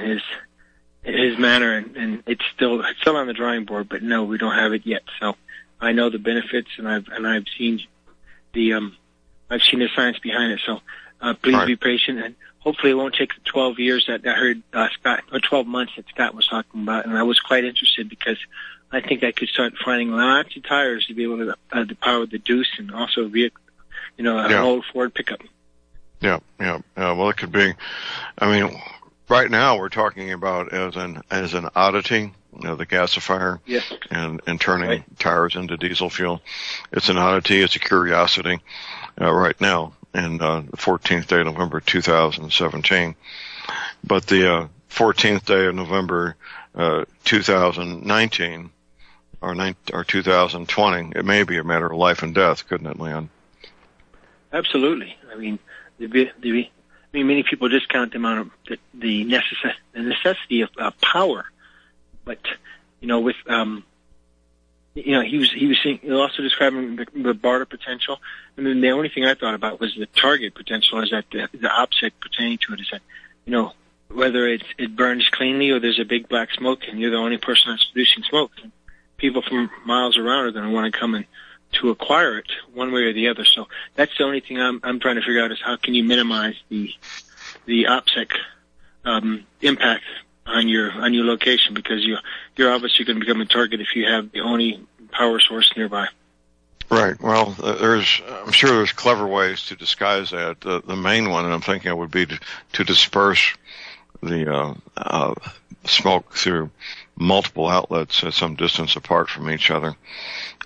his manner, and it's still on the drawing board, but no, we don't have it yet. So I know the benefits, and I've seen the science behind it. So please be patient, and hopefully it won't take the 12 years that I heard Scott, or 12 months that Scott was talking about. And I was quite interested because I think I could start finding lots of tires to be able to power the Deuce and also a vehicle, an old Ford pickup. Yeah. Well, it could be. I mean, right now we're talking about as an oddity, the gasifier, yes, and turning tires into diesel fuel. It's an oddity. It's a curiosity right now, in the 14th day of November 2017. But the 14th day of November 2019 or 2020, it may be a matter of life and death, couldn't it, Leon? Absolutely. I mean, many people discount the amount of the necessity of power, but with he was also describing the barter potential, and then the only thing I thought about was the target potential. Is that the opposite pertaining to it is that whether it burns cleanly or there's a big black smoke and you're the only person that's producing smoke, people from miles around are going to want to come in to acquire it one way or the other. So that's the only thing I'm trying to figure out is how can you minimize the OPSEC impact on your location, because you're obviously going to become a target if you have the only power source nearby. Right. Well, I'm sure there's clever ways to disguise that. The main one, and I'm thinking, would be to disperse the smoke through multiple outlets at some distance apart from each other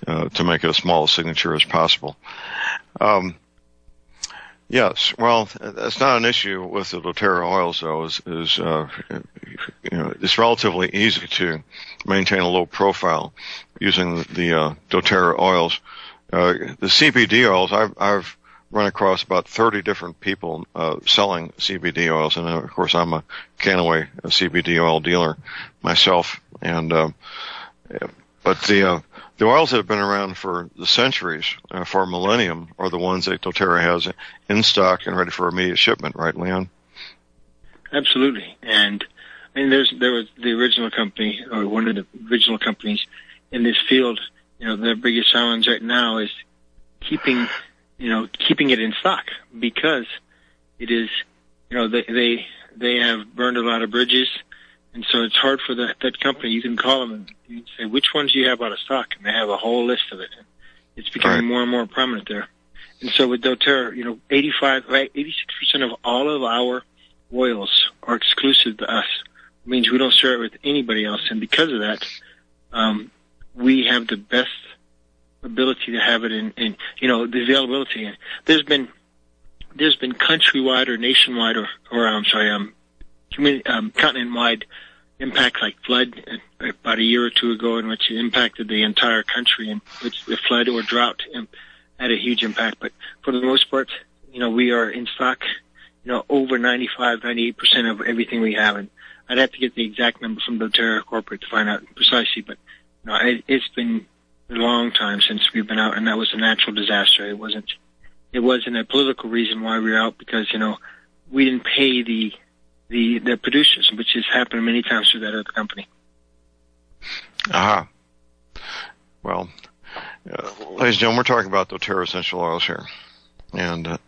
to make it as small a signature as possible. Yes, well, that's not an issue with the doTERRA oils, though. It's relatively easy to maintain a low profile using the doTERRA oils. The CBD oils, I've run across about 30 different people selling CBD oils, and of course I'm a Canaway CBD oil dealer myself. But the oils that have been around for the centuries, for a millennium, are the ones that doTERRA has in stock and ready for immediate shipment, right, Leon? Absolutely. And there was the original company, or one of the original companies in this field. Their biggest challenge right now is keeping it in stock, because it is, they have burned a lot of bridges. And so it's hard for that company. You can call them and you can say, which ones do you have out of stock? And they have a whole list of it. It's becoming more and more prominent there. And so with doTERRA, 86% of all of our oils are exclusive to us. It means we don't share it with anybody else. And because of that, we have the best ability to have it in the availability. And there's been countrywide or nationwide continent-wide impacts like flood about a year or two ago, in which it impacted the entire country, and which the flood or drought had a huge impact. But for the most part, we are in stock, over 98% of everything we have. And I'd have to get the exact number from doTERRA Corporate to find out precisely, but it's been a long time since we've been out, and that was a natural disaster. It wasn't a political reason why we were out, because, we didn't pay the producers, which has happened many times through that other company. Aha. Well, ladies and gentlemen, we're talking about doTERRA essential oils here. And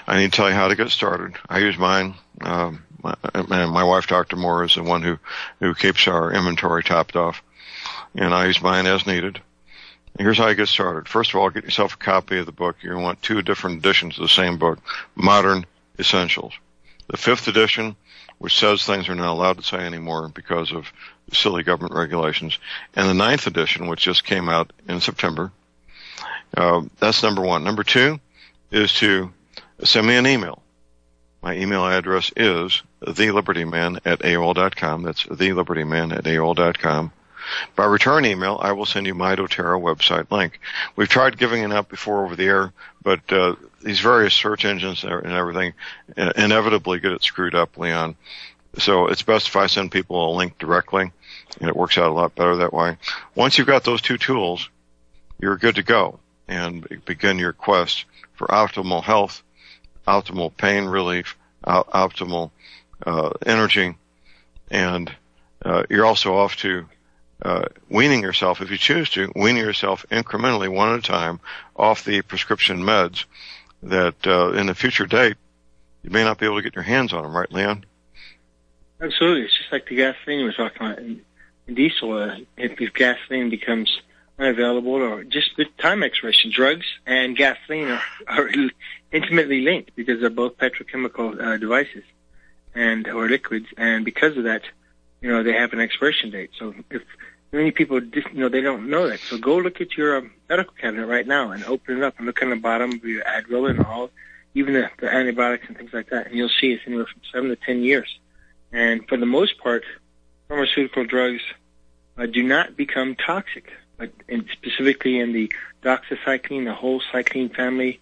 I need to tell you how to get started. I use mine. My wife, Dr. Moore, is the one who keeps our inventory topped off. And I use mine as needed. Here's how you get started. First of all, get yourself a copy of the book. You're going to want 2 different editions of the same book, Modern Essentials. The 5th edition, which says things are not allowed to say anymore because of silly government regulations, and the 9th edition, which just came out in September. That's number 1. Number 2 is to send me an email. My email address is thelibertyman@AOL.com. That's thelibertyman@AOL.com. By return email, I will send you my doTERRA website link. We've tried giving it out before over the air, but these various search engines and everything inevitably get it screwed up, Leon. So it's best if I send people a link directly, and it works out a lot better that way. Once you've got those 2 tools, you're good to go and begin your quest for optimal health, optimal pain relief, optimal energy, and you're also off to weaning yourself, if you choose to, weaning yourself incrementally, one at a time, off the prescription meds that in a future date, you may not be able to get your hands on them, right, Leon? Absolutely. It's just like the gasoline we were talking about in diesel. If gasoline becomes unavailable, or just with time expiration, drugs and gasoline are intimately linked because they're both petrochemical devices or liquids, and because of that, they have an expiration date. So if many people just, they don't know that. So go look at your medical cabinet right now and open it up and look on the bottom of your Advil and all, even the antibiotics and things like that, and you'll see it's anywhere from 7 to 10 years. And for the most part, pharmaceutical drugs do not become toxic, but specifically in the doxycycline, the whole cycline family,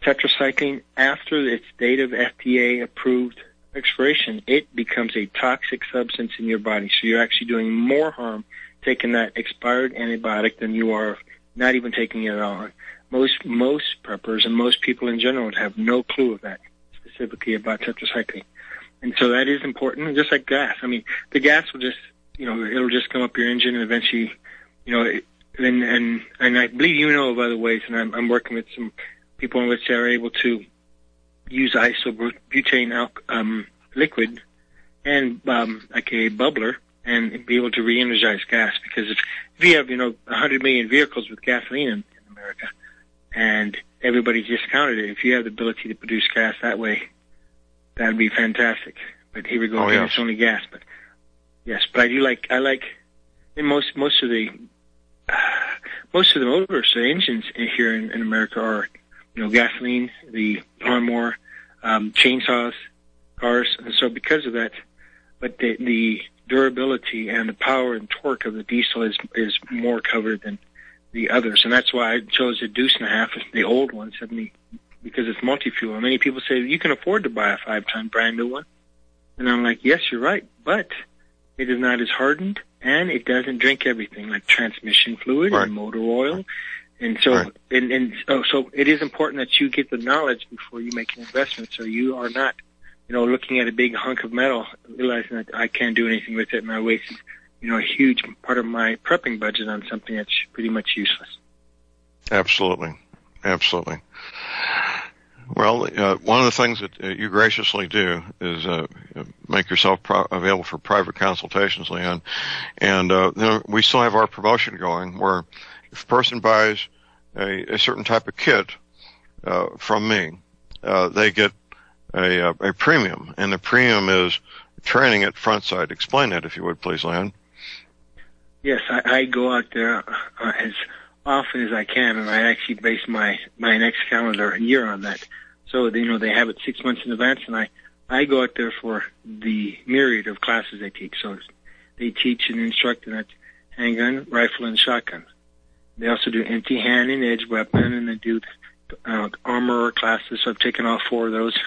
tetracycline, after its date of FDA-approved expiration, it becomes a toxic substance in your body. So you're actually doing more harm taking that expired antibiotic than you are not even taking it at all. Most preppers and most people in general would have no clue of that, specifically about tetracycline. And so that is important, just like gas. I mean, the gas will just, it'll just come up your engine and eventually, and I believe of other ways, and I'm working with some people in which they're able to use isobutane liquid and like a bubbler and be able to re-energize gas. Because if you have 100 million vehicles with gasoline in America and everybody's discounted it, if you have the ability to produce gas that way, that'd be fantastic. But here we go again, It's only gas. But yes, but I like and most of the motors, the engines here in America are gasoline, the lawnmower, chainsaws, cars, and so because of that, but the durability and the power and torque of the diesel is more covered than the others, and that's why I chose a Deuce and a Half, the old one, because it's multi-fuel. Many people say you can afford to buy a 5-ton brand new one, and I'm like, yes, you're right, but it is not as hardened, and it doesn't drink everything like transmission fluid and motor oil. And so, so it is important that you get the knowledge before you make an investment, so you are not, looking at a big hunk of metal, realizing that I can't do anything with it, and I wasted, a huge part of my prepping budget on something that's pretty much useless. Absolutely. Well, one of the things that you graciously do is make yourself available for private consultations, Leon. And we still have our promotion going where if a person buys a certain type of kit from me, they get a premium. And the premium is training at Frontside. Explain that, if you would, please, Leon. Yes, I go out there as often as I can, and I actually base my next calendar year on that. So, they have it 6 months in advance, and I go out there for the myriad of classes they teach. So they teach and instruct in handgun, rifle, and shotgun. They also do empty hand and edge weapon, and they do armor classes. So I've taken all 4 of those.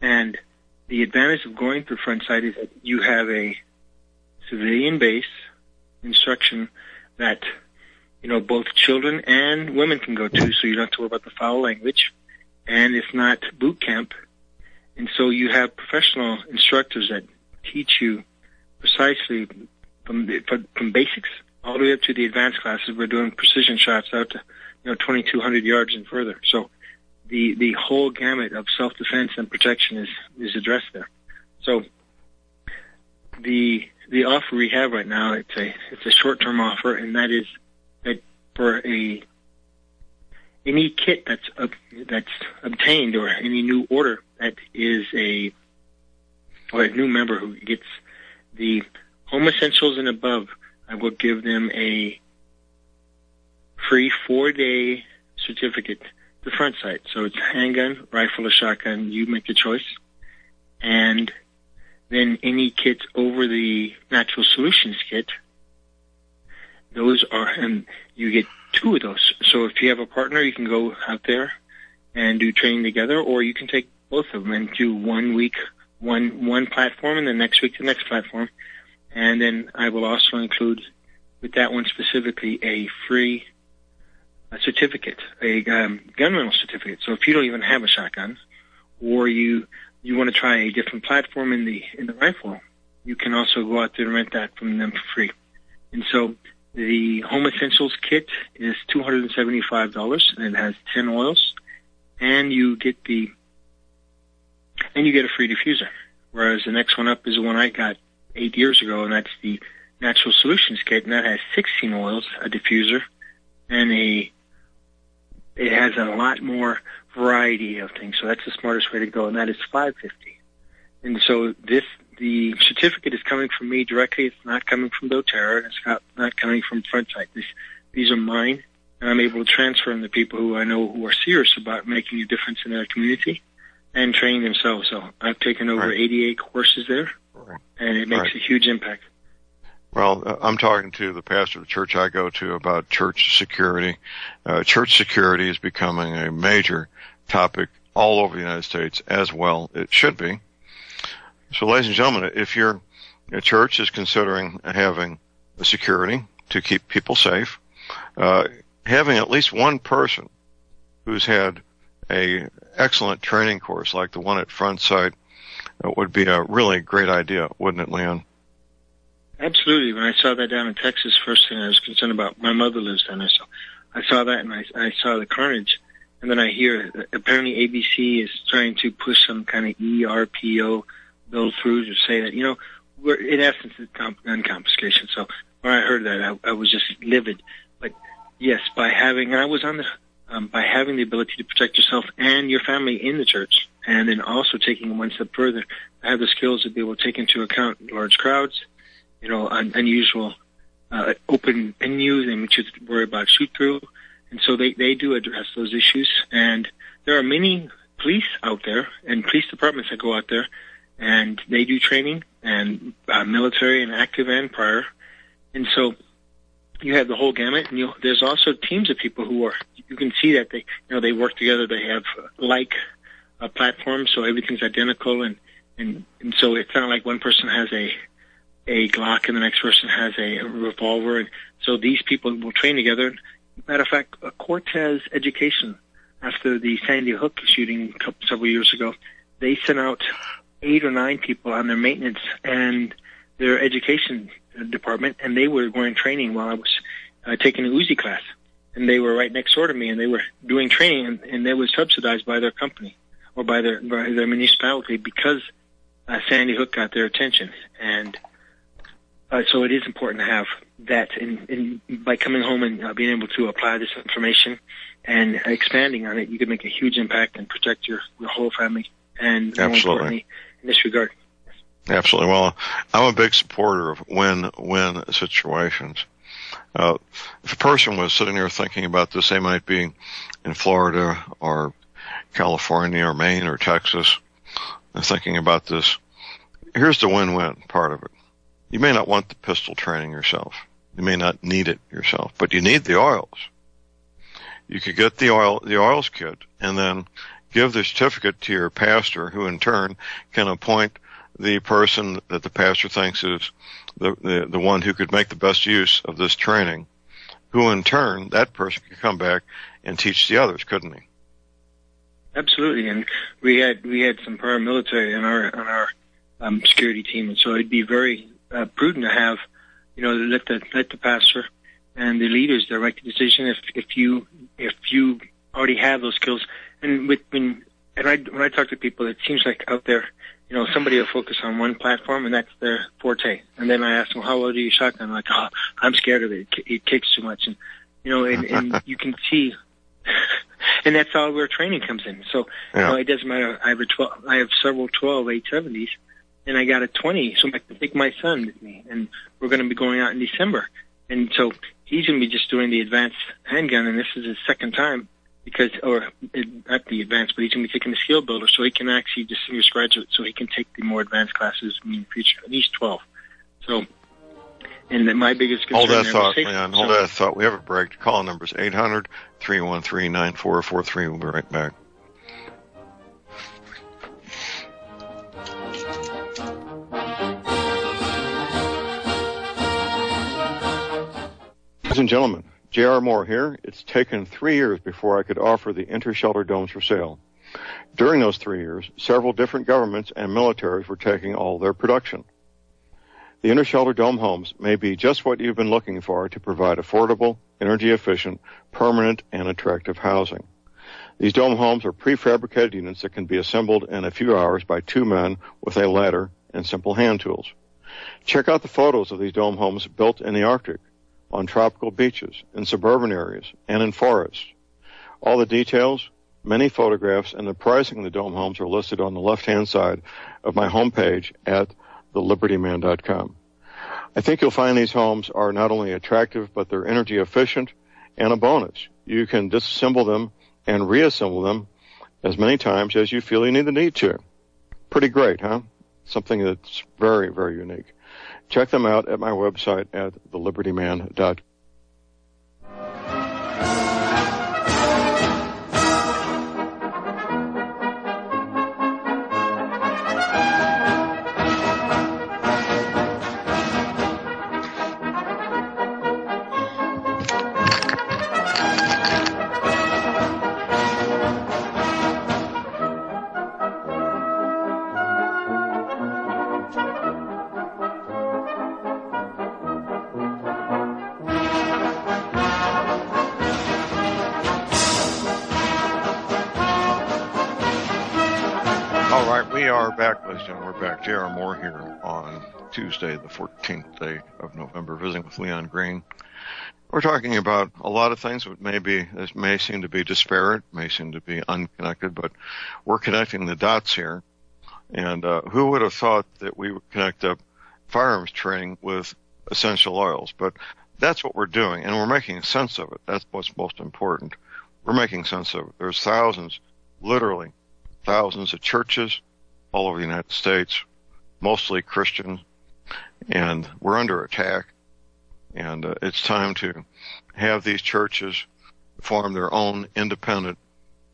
And the advantage of going through Frontside is that you have a civilian base instruction that, both children and women can go to, so you don't have to worry about the foul language. And it's not boot camp. And so you have professional instructors that teach you precisely from basics all the way up to the advanced classes. We're doing precision shots out to 2,200 yards and further. So the whole gamut of self-defense and protection is addressed there. So the offer we have right now, it's a short-term offer, and that is that for any kit that's obtained, or any new order that is a new member who gets the Home Essentials and above, I will give them a free 4-day certificate to front sight. So it's handgun, rifle, or shotgun. You make the choice. And then any kits over the Natural Solutions kit, those are, and you get 2 of those. So if you have a partner, you can go out there and do training together, or you can take both of them and do 1 week, one platform, and then next week the next platform. And then I will also include with that one specifically a free certificate, a gun rental certificate. So if you don't even have a shotgun, or you want to try a different platform in the rifle, you can also go out there and rent that from them for free. And so the Home Essentials kit is $275, and it has 10 oils, and you get a free diffuser. Whereas the next one up is the one I got 8 years ago, and that's the Natural Solutions kit, and that has 16 oils, a diffuser, and it has a lot more variety of things. So that's the smartest way to go, and that is $550. And so the certificate is coming from me directly. It's not coming from doTERRA, and it's not coming from Front Sight. These are mine, and I'm able to transfer them to people who I know who are serious about making a difference in their community and training themselves. So I've taken over 88 courses there, and it makes a huge impact. Well, I'm talking to the pastor of the church I go to about church security. Church security is becoming a major topic all over the United States, as well it should be. So, ladies and gentlemen, if your church is considering having a security to keep people safe, having at least one person who's had a excellent training course like the one at Front Sight would be a really great idea, wouldn't it, Leon? Absolutely. When I saw that down in Texas, first thing I was concerned about, my mother lives down there, so I saw that and I saw the carnage. And then I hear that apparently ABC is trying to push some kind of ERPO bill through to say that, we're, in essence, it's gun confiscation. So when I heard that, I was just livid. But yes, by having the ability to protect yourself and your family in the church, and then also taking it one step further, I have the skills to be able to take into account large crowds, unusual open venues in which you worry about shoot through. And so they do address those issues. And there are many police out there and police departments that go out there, and they do training, and military and active and prior. And so you have the whole gamut. And there's also teams of people who you can see that they work together. They have platforms, so everything's identical. And so it's not like one person has a Glock and the next person has a revolver. And so these people will train together. Matter of fact, Cortez Education, after the Sandy Hook shooting several years ago, they sent out 8 or 9 people on their maintenance and their education department, and they were going training while I was taking a Uzi class. And they were right next door to me, and they were doing training, and they were subsidized by their company or by their municipality because Sandy Hook got their attention. And so it is important to have that, and by coming home and being able to apply this information and expanding on it, you can make a huge impact and protect your whole family, and more importantly, in this regard. Absolutely. Well, I'm a big supporter of win-win situations. If a person was sitting there thinking about this, they might be in Florida or California or Maine or Texas, thinking about this. Here's the win-win part of it. You may not want the pistol training yourself. You may not need it yourself, but you need the oils. You could get the oils kit and then give the certificate to your pastor, who in turn can appoint the person that the pastor thinks is the one who could make the best use of this training. who in turn, that person could come back and teach the others, couldn't he? Absolutely, and we had some paramilitary on our security team, and so it'd be very prudent to have, let the pastor and the leaders direct the decision if you already have those skills. And when I talk to people, it seems like out there, somebody will focus on one platform and that's their forte. And then I ask them, how well do you shotgun? I'm like, oh, I'm scared of it. It kicks too much, and and you can see. And that's all where training comes in. So, it doesn't matter. I have several 12-870s, and I got a 20, so I can take my son with me, and we're going to be going out in December. And so he's going to be just doing the advanced handgun, and this is his second time not the advanced, but he's going to be taking the skill builder, so he can actually distinguish graduate, so he can take the more advanced classes in the future. And he's 12. So, and my biggest concern... Hold that thought, Leon. Hold that thought. We have a break. Call number is 800-313-9443. We'll be right back. Ladies and gentlemen, J.R. Moore here. It's taken 3 years before I could offer the inter-shelter domes for sale. During those 3 years, several different governments and militaries were taking all their production. The inter-shelter dome homes may be just what you've been looking for to provide affordable, energy-efficient, permanent, and attractive housing. These dome homes are prefabricated units that can be assembled in a few hours by 2 men with a ladder and simple hand tools. Check out the photos of these dome homes built in the Arctic, on tropical beaches, in suburban areas, and in forests. All the details, many photographs, and the pricing of the dome homes are listed on the left-hand side of my homepage at thelibertyman.com. I think you'll find these homes are not only attractive, but they're energy efficient, and a bonus. You can disassemble them and reassemble them as many times as you feel you need to. Pretty great, huh? Something that's very, very unique. Check them out at my website at thelibertyman.com. We are back, ladies and gentlemen. We're back. J.R. Moore here on Tuesday, the 14th day of November, visiting with Leon Green. We're talking about a lot of things that may seem to be disparate, may seem to be unconnected, but we're connecting the dots here. And who would have thought that we would connect up firearms training with essential oils? But that's what we're doing, and we're making sense of it. That's what's most important. We're making sense of it. There's thousands, literally thousands of churches all over the United States, mostly Christian, and we're under attack. And it's time to have these churches form their own independent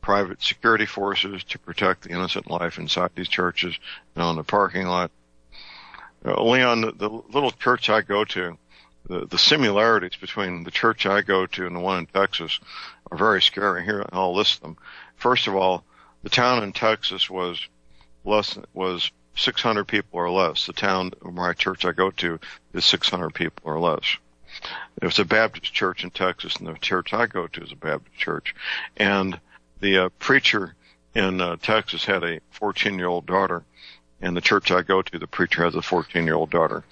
private security forces to protect the innocent life inside these churches and on the parking lot. Leon, the little church I go to, the similarities between the church I go to and the one in Texas are very scary. Here, I'll list them. First of all, the town in Texas was 600 people or less. The town where my church I go to is 600 people or less. There's a Baptist church in Texas, and the church I go to is a Baptist church. And the preacher in Texas had a 14-year-old daughter, and the church I go to, the preacher has a 14-year-old daughter,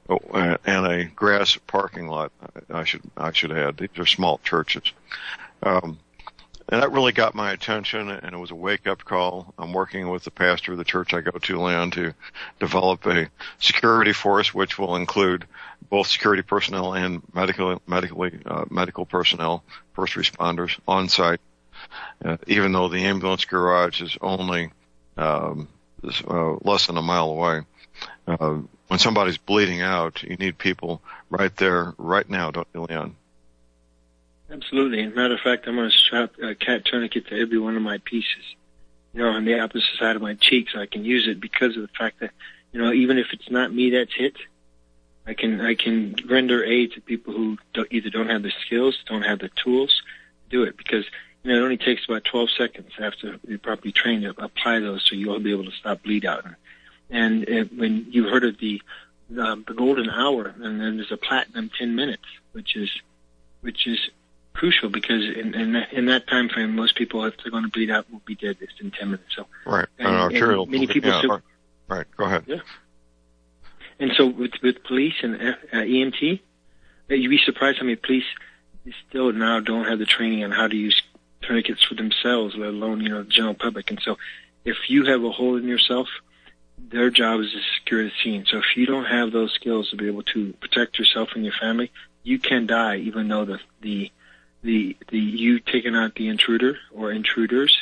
and a grass parking lot. I should add. These are small churches. And that really got my attention, and it was a wake-up call. I'm working with the pastor of the church I go to, Leon, to develop a security force, which will include both security personnel and medical personnel, first responders, on site. Even though the ambulance garage is only less than a mile away. When somebody's bleeding out, you need people right there, right now, don't you, Leon? Absolutely. As a matter of fact, I'm going to strap a cat tourniquet to every one of my pieces, on the opposite side of my cheek, so I can use it because of the fact that, even if it's not me that's hit, I can render aid to people who either don't have the skills, don't have the tools to do it, because it only takes about 12 seconds after you're properly trained to apply those, so you'll be able to stop bleed out. And when you've heard of the golden hour, and then there's a platinum 10 minutes, which is crucial, because in that time frame, most people, if they're going to bleed out, will be dead in 10 minutes. So right, and many people. Right, go ahead. Yeah. And so with police and EMT, you'd be surprised how many police still now don't have the training on how to use tourniquets for themselves, let alone, the general public. And so if you have a hole in yourself, their job is to secure the scene. So if you don't have those skills to be able to protect yourself and your family, you can die, even though the you taking out the intruder or intruders,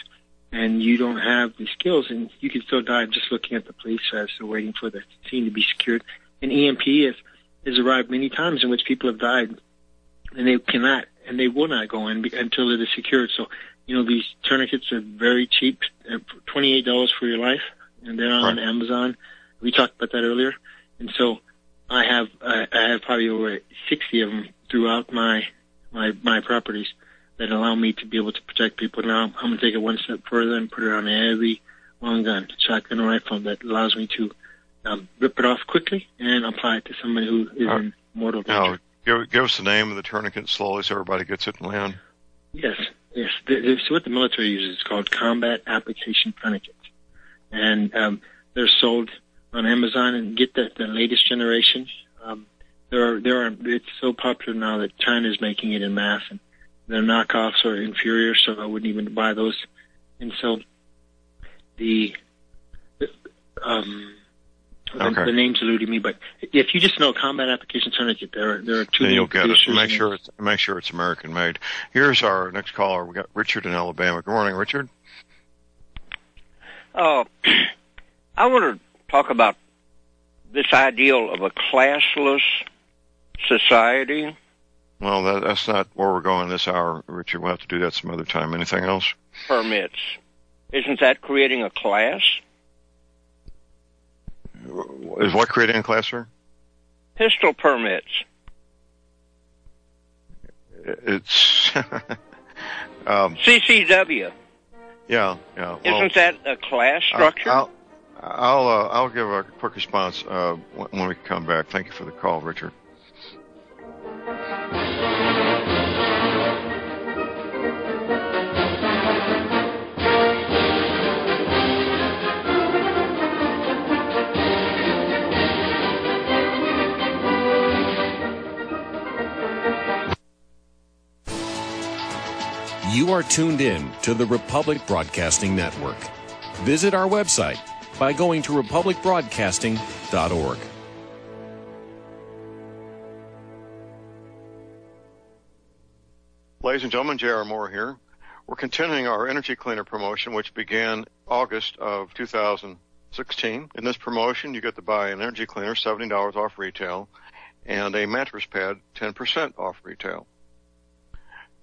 and you don't have the skills, and you can still die just looking at the police as they're waiting for the scene to be secured. And EMP has arrived many times in which people have died, and they cannot, and they will not go in until it is secured. So, these tourniquets are very cheap, $28 for your life, and they're on Amazon. We talked about that earlier. And so I have probably over 60 of them throughout my properties that allow me to be able to protect people. Now I'm going to take it one step further and put it on every long gun, shotgun, or rifle that allows me to rip it off quickly and apply it to somebody who is in mortal danger. Now, give us the name of the tourniquet slowly so everybody gets it in land. Yes. So what the military uses is called combat application tourniquets. And they're sold on Amazon, and get the latest generation. It's so popular now that China's making it in mass, and their knockoffs are inferior, so I wouldn't even buy those. And so the name's eluding me, but if you just know combat application tourniquet, there are two. Then you'll get it. Make sure it's American made. Here's our next caller. We got Richard in Alabama. Good morning, Richard. I want to talk about this ideal of a classless society. Well, that's not where we're going this hour, Richard. We'll have to do that some other time. Anything else? Permits. Isn't that creating a class? Is what creating a class, sir? Pistol permits. It's CCW. Yeah. Well, isn't that a class structure? I'll give a quick response when we come back. Thank you for the call, Richard. You are tuned in to the Republic Broadcasting Network. Visit our website by going to republicbroadcasting.org. Ladies and gentlemen, J.R. Moore here. We're continuing our energy cleaner promotion, which began August of 2016. In this promotion, you get to buy an energy cleaner, $70 off retail, and a mattress pad, 10% off retail.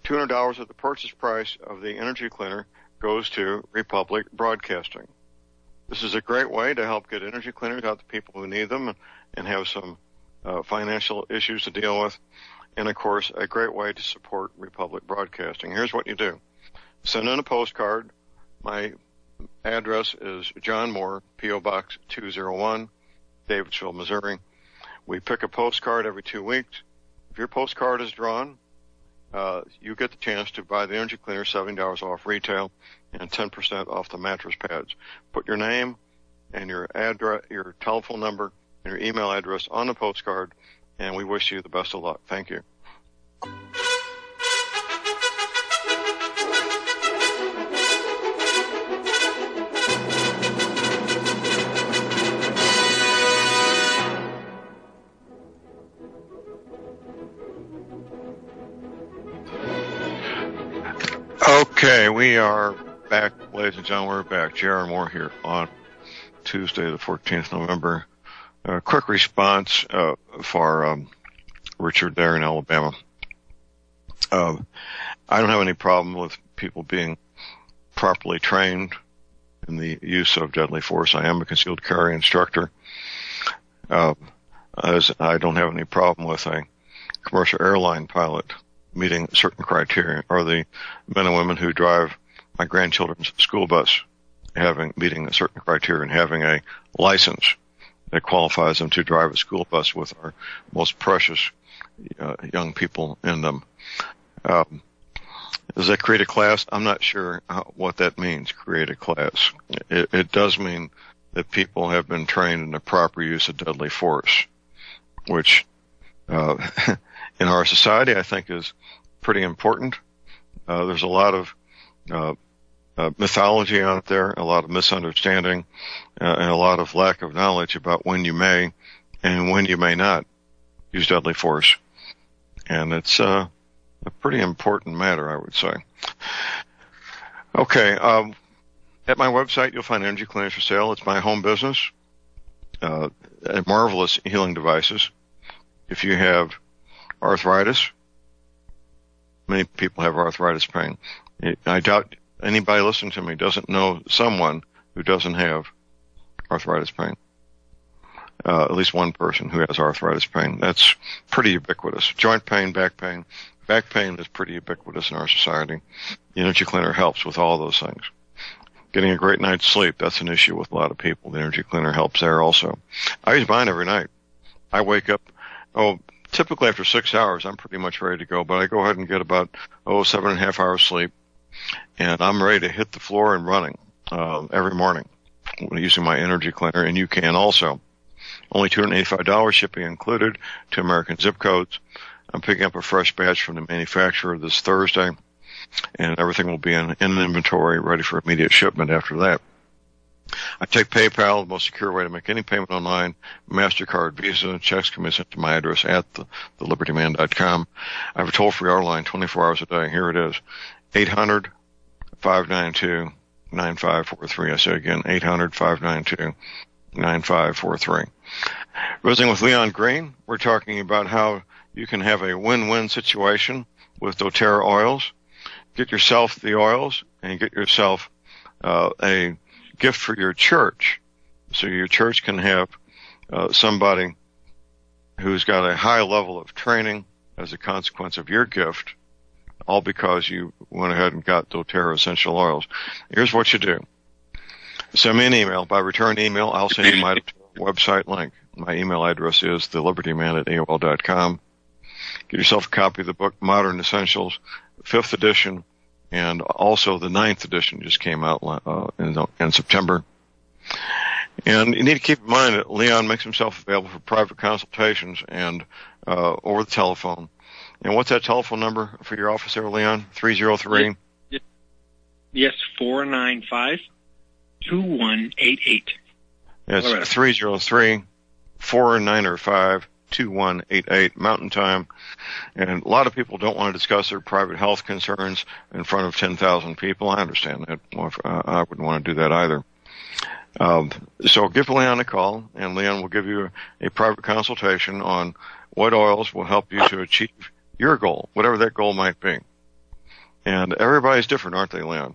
$200 of the purchase price of the energy cleaner goes to Republic Broadcasting. This is a great way to help get energy cleaners out to people who need them and have some financial issues to deal with. And, of course, a great way to support Republic Broadcasting. Here's what you do. Send in a postcard. My address is John Moore, P.O. Box 201, Davidsville, Missouri. We pick a postcard every 2 weeks. If your postcard is drawn, you get the chance to buy the energy cleaner, $70 off retail, and 10% off the mattress pads. Put your name and your address, your telephone number, and your email address on the postcard, and we wish you the best of luck. Thank you. Okay, we are back, ladies and gentlemen. We're back. J.R. Moore here on Tuesday, the 14th November. Quick response for Richard there in Alabama. I don't have any problem with people being properly trained in the use of deadly force. I am a concealed carry instructor. as I don't have any problem with a commercial airline pilot meeting certain criteria, or the men and women who drive my grandchildren's school bus meeting a certain criteria and having a license that qualifies them to drive a school bus with our most precious young people in them. Does that create a class? I'm not sure what that means, create a class. It does mean that people have been trained in the proper use of deadly force, which in our society I think is pretty important. There's a lot of mythology out there, a lot of misunderstanding, and a lot of lack of knowledge about when you may and when you may not use deadly force. And it's a pretty important matter, I would say. Okay, at my website you'll find energy cleaners for sale. It's my home business. Marvelous healing devices. If you have arthritis, many people have arthritis pain. I doubt anybody listening to me doesn't know someone who doesn't have arthritis pain. At least one person who has arthritis pain. That's pretty ubiquitous. Joint pain, back pain. Back pain is pretty ubiquitous in our society. The energy cleaner helps with all those things. Getting a great night's sleep, that's an issue with a lot of people. The energy cleaner helps there also. I use mine every night. I wake up, typically after 6 hours, I'm pretty much ready to go, but I go ahead and get about, 7.5 hours sleep, and I'm ready to hit the floor and running every morning using my energy cleaner, and you can also. Only $285 shipping included, to American zip codes. I'm picking up a fresh batch from the manufacturer this Thursday, and everything will be in inventory, ready for immediate shipment after that. I take PayPal, the most secure way to make any payment online. MasterCard, Visa, checks can be sent to my address at thelibertyman.com. I have a toll-free order line 24 hours a day. Here it is, 800-592-9543. I say again, 800-592-9543. Visiting with Leon Green, we're talking about how you can have a win-win situation with doTERRA oils. Get yourself the oils and get yourself a gift for your church, so your church can have somebody who's got a high level of training as a consequence of your gift, all because you went ahead and got doTERRA essential oils. Here's what you do. Send me an email. By return email, I'll send you my website link. My email address is thelibertyman@AOL.com. Get yourself a copy of the book, Modern Essentials, 5th edition, and also the 9th edition just came out in September. And you need to keep in mind that Leon makes himself available for private consultations and over the telephone. And what's that telephone number for your office there, Leon? 303? Yes, 495-2188. It's 303-495-2188 Mountain Time. And a lot of people don't want to discuss their private health concerns in front of 10,000 people. I understand that. I wouldn't want to do that either. So give Leon a call, and Leon will give you a private consultation on what oils will help you to achieve your goal, whatever that goal might be. And everybody's different, aren't they, Leon?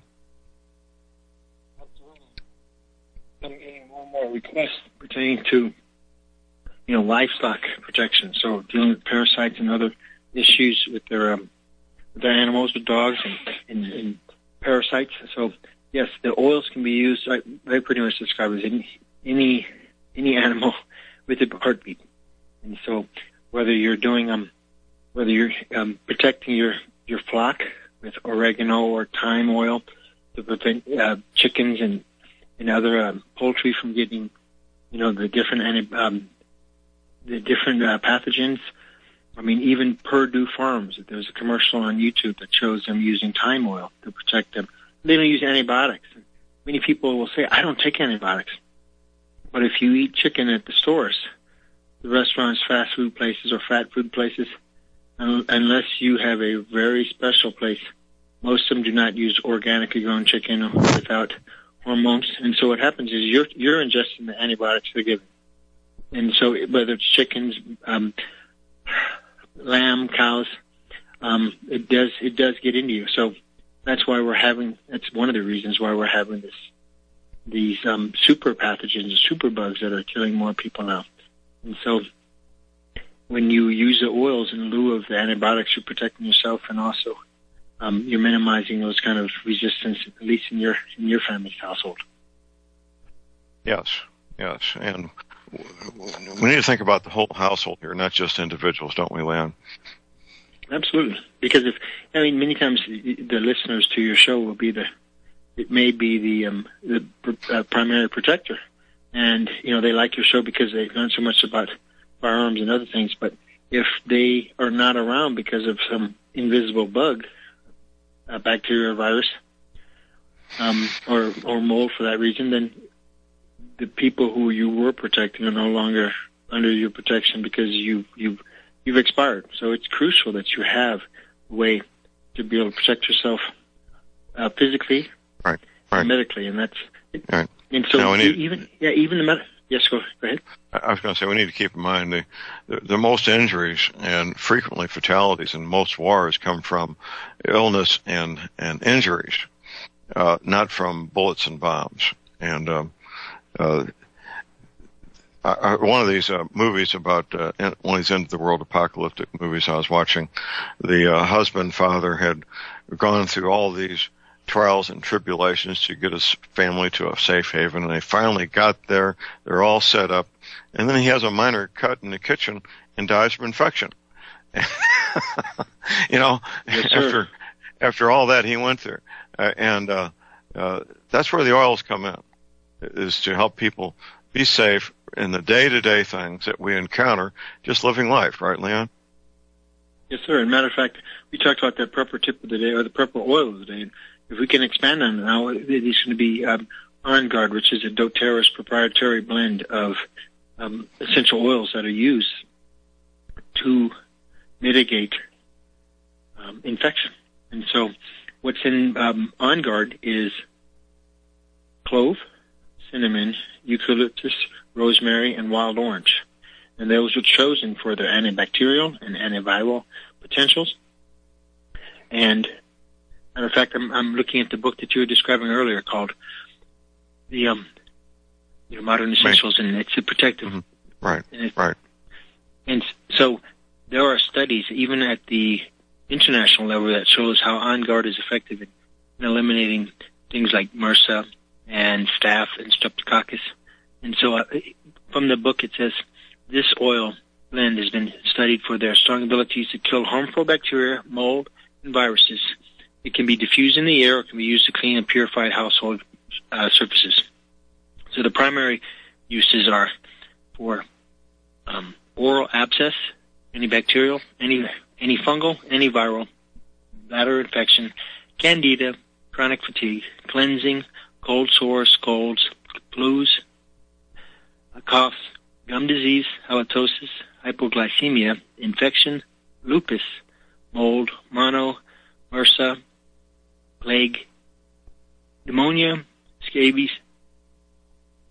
I'm getting more and more requests pertaining to, livestock protection. So dealing with parasites and other issues with their animals, with dogs and parasites. So yes, the oils can be used. They pretty much describe it as any animal with a heartbeat. And so whether you're doing protecting your flock with oregano or thyme oil to prevent chickens and other poultry from getting the different pathogens. I mean, even Purdue Farms, there's a commercial on YouTube that shows them using thyme oil to protect them. They don't use antibiotics. Many people will say, I don't take antibiotics. But if you eat chicken at the stores, the restaurants, fast food places, or fat food places, unless you have a very special place, most of them do not use organically grown chicken without hormones. And so what happens is you're ingesting the antibiotics they're giving. And so whether it's chickens, lamb, cows, it does get into you. So that's one of the reasons why we're having these super pathogens, super bugs that are killing more people now. And so when you use the oils in lieu of the antibiotics, you're protecting yourself, and also you're minimizing those kind of resistance, at least in your family's household. Yes, and we need to think about the whole household here, not just individuals, don't we, Leon? Absolutely, because many times the listeners to your show will be the primary protector, and they like your show because they learn so much about firearms and other things. But if they are not around because of some invisible bug, a bacteria or virus, or mold for that reason, then the people who you were protecting are no longer under your protection because you've expired. So it's crucial that you have a way to be able to protect yourself physically, right, and medically, and that's it. Right. And so even the yes, go ahead. I was going to say we need to keep in mind the most injuries and frequently fatalities in most wars come from illness and injuries, not from bullets and bombs. And one of these movies about one of these end of the world apocalyptic movies I was watching, the father had gone through all these trials and tribulations to get his family to a safe haven, and they finally got there. They're all set up, and then he has a minor cut in the kitchen and dies from infection. Yes, after all that he went through, and that's where the oils come in, is to help people be safe in the day-to-day things that we encounter, just living life, right, Leon? Yes, sir. As a matter of fact, we talked about that purple tip of the day, or the purple oil of the day. If we can expand on it now, it's going to be On Guard, which is a doTERRA's proprietary blend of essential oils that are used to mitigate infection. And so what's in On Guard is clove, cinnamon, eucalyptus, rosemary, and wild orange. And those were chosen for their antibacterial and antiviral potentials. And matter of fact, I'm looking at the book that you were describing earlier called the Modern Essentials, and it's a protective. Mm-hmm. Right. And so there are studies, even at the international level, that shows how On Guard is effective in eliminating things like MRSA and staph and streptococcus. And so from the book it says this oil blend has been studied for their strong abilities to kill harmful bacteria, mold, and viruses. It can be diffused in the air or can be used to clean and purify household surfaces. So the primary uses are for oral abscess, any bacterial, any fungal, any viral, bladder infection, candida, chronic fatigue, cleansing, cold sores, colds, flus, coughs, gum disease, halitosis, hypoglycemia, infection, lupus, mold, mono, MRSA, plague, pneumonia, scabies,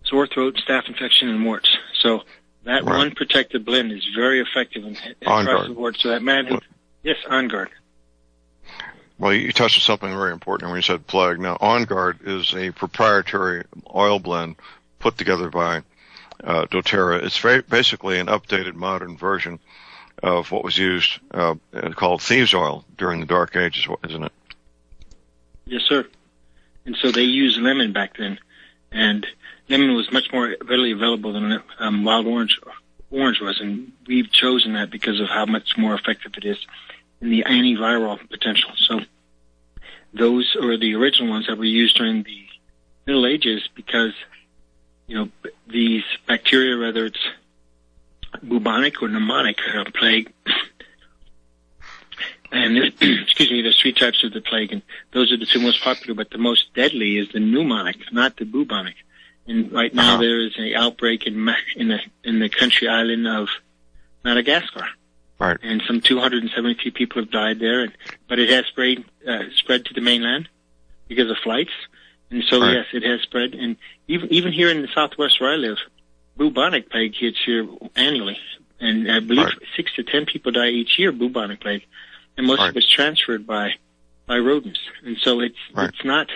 sore throat, staph infection, and warts. So that one protective blend is very effective across the board. So that man who, yes, On Guard. Well, you touched on something very important when you said plague. Now, On Guard is a proprietary oil blend put together by doTERRA. It's basically an updated modern version of what was used called thieves' oil during the Dark Ages, isn't it? Yes, sir. And so they used lemon back then, and lemon was much more readily available than wild orange was, and we've chosen that because of how much more effective it is in the antiviral potential. So those are the original ones that were used during the Middle Ages because, these bacteria, whether it's bubonic or pneumonic plague, and there's 3 types of the plague, and those are the 2 most popular, but the most deadly is the pneumonic, not the bubonic. And right now there is an outbreak in the country island of Madagascar. Right. And some 273 people have died there, but it has spread to the mainland because of flights. And so, yes, it has spread. And even here in the Southwest where I live, bubonic plague hits here annually. And I believe 6 to 10 people die each year, bubonic plague. And most of it's transferred by rodents. And so it's not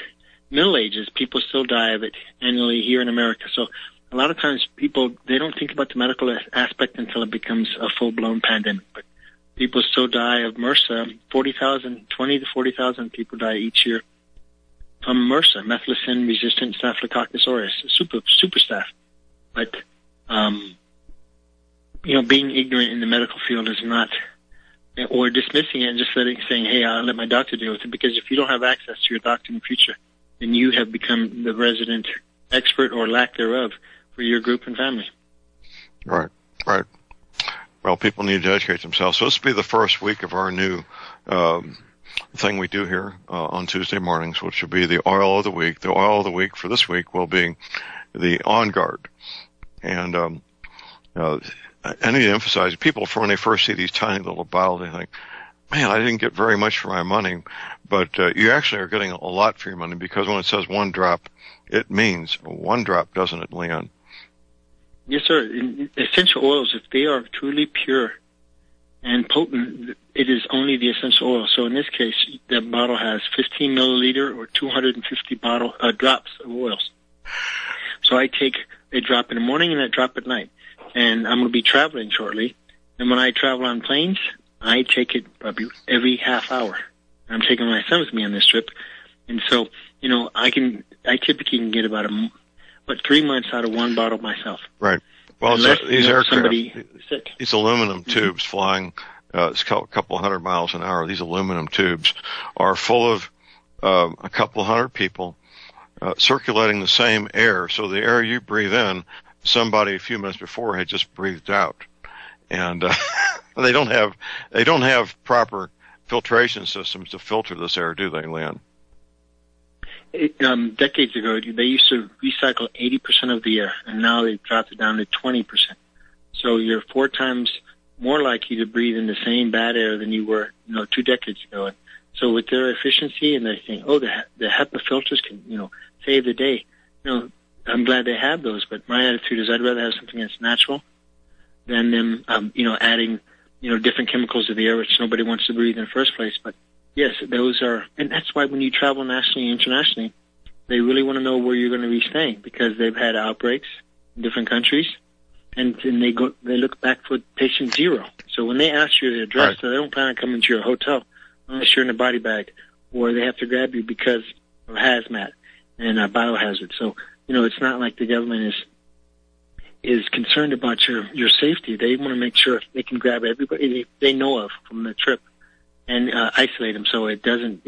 Middle Ages. People still die of it annually here in America. So a lot of times people, they don't think about the medical aspect until it becomes a full-blown pandemic. But people still die of MRSA. 20 to 40,000 people die each year from MRSA, methicillin-resistant Staphylococcus aureus, super staph. But, being ignorant in the medical field is not, or dismissing it and just saying, hey, I'll let my doctor deal with it. Because if you don't have access to your doctor in the future, then you have become the resident expert or lack thereof for your group and family. Right. Well, people need to educate themselves. So this will be the first week of our new thing we do here on Tuesday mornings, which will be the oil of the week. The oil of the week for this week will be the On Guard. And I need to emphasize, people, when they first see these tiny little bottles, they think, man, I didn't get very much for my money. But you actually are getting a lot for your money, because when it says 1 drop, it means 1 drop, doesn't it, Leon? Yes, sir. In essential oils, if they are truly pure and potent, it is only the essential oil. So in this case, the bottle has 15 milliliter or 250 drops of oils. So I take a drop in the morning and a drop at night. And I'm going to be traveling shortly. And when I travel on planes, I take it probably every half hour. I'm taking my son with me on this trip. And so, I typically can get about 3 months out of 1 bottle myself. Right. Well, these aircraft, these aluminum Mm-hmm. tubes flying, it's a couple hundred miles an hour. These aluminum tubes are full of a couple hundred people circulating the same air. So the air you breathe in, somebody a few minutes before had just breathed out. And they don't have proper filtration systems to filter this air, do they, Leon? Decades ago, they used to recycle 80% of the air, and now they've dropped it down to 20%. So you're 4 times more likely to breathe in the same bad air than you were, 2 decades ago. And so with their efficiency, and they're saying, the HEPA filters can, save the day. I'm glad they have those, but my attitude is I'd rather have something that's natural than them, adding, different chemicals to the air, which nobody wants to breathe in the first place. But yes, those are, and that's why when you travel nationally and internationally, they really want to know where you're going to be staying, because they've had outbreaks in different countries, and they look back for patient 0. So when they ask you the address, right, they don't plan on coming to your hotel unless you're in a body bag, or they have to grab you because of hazmat and biohazard. So, it's not like the government is concerned about your safety. They want to make sure they can grab everybody they know of from the trip and isolate them so it doesn't,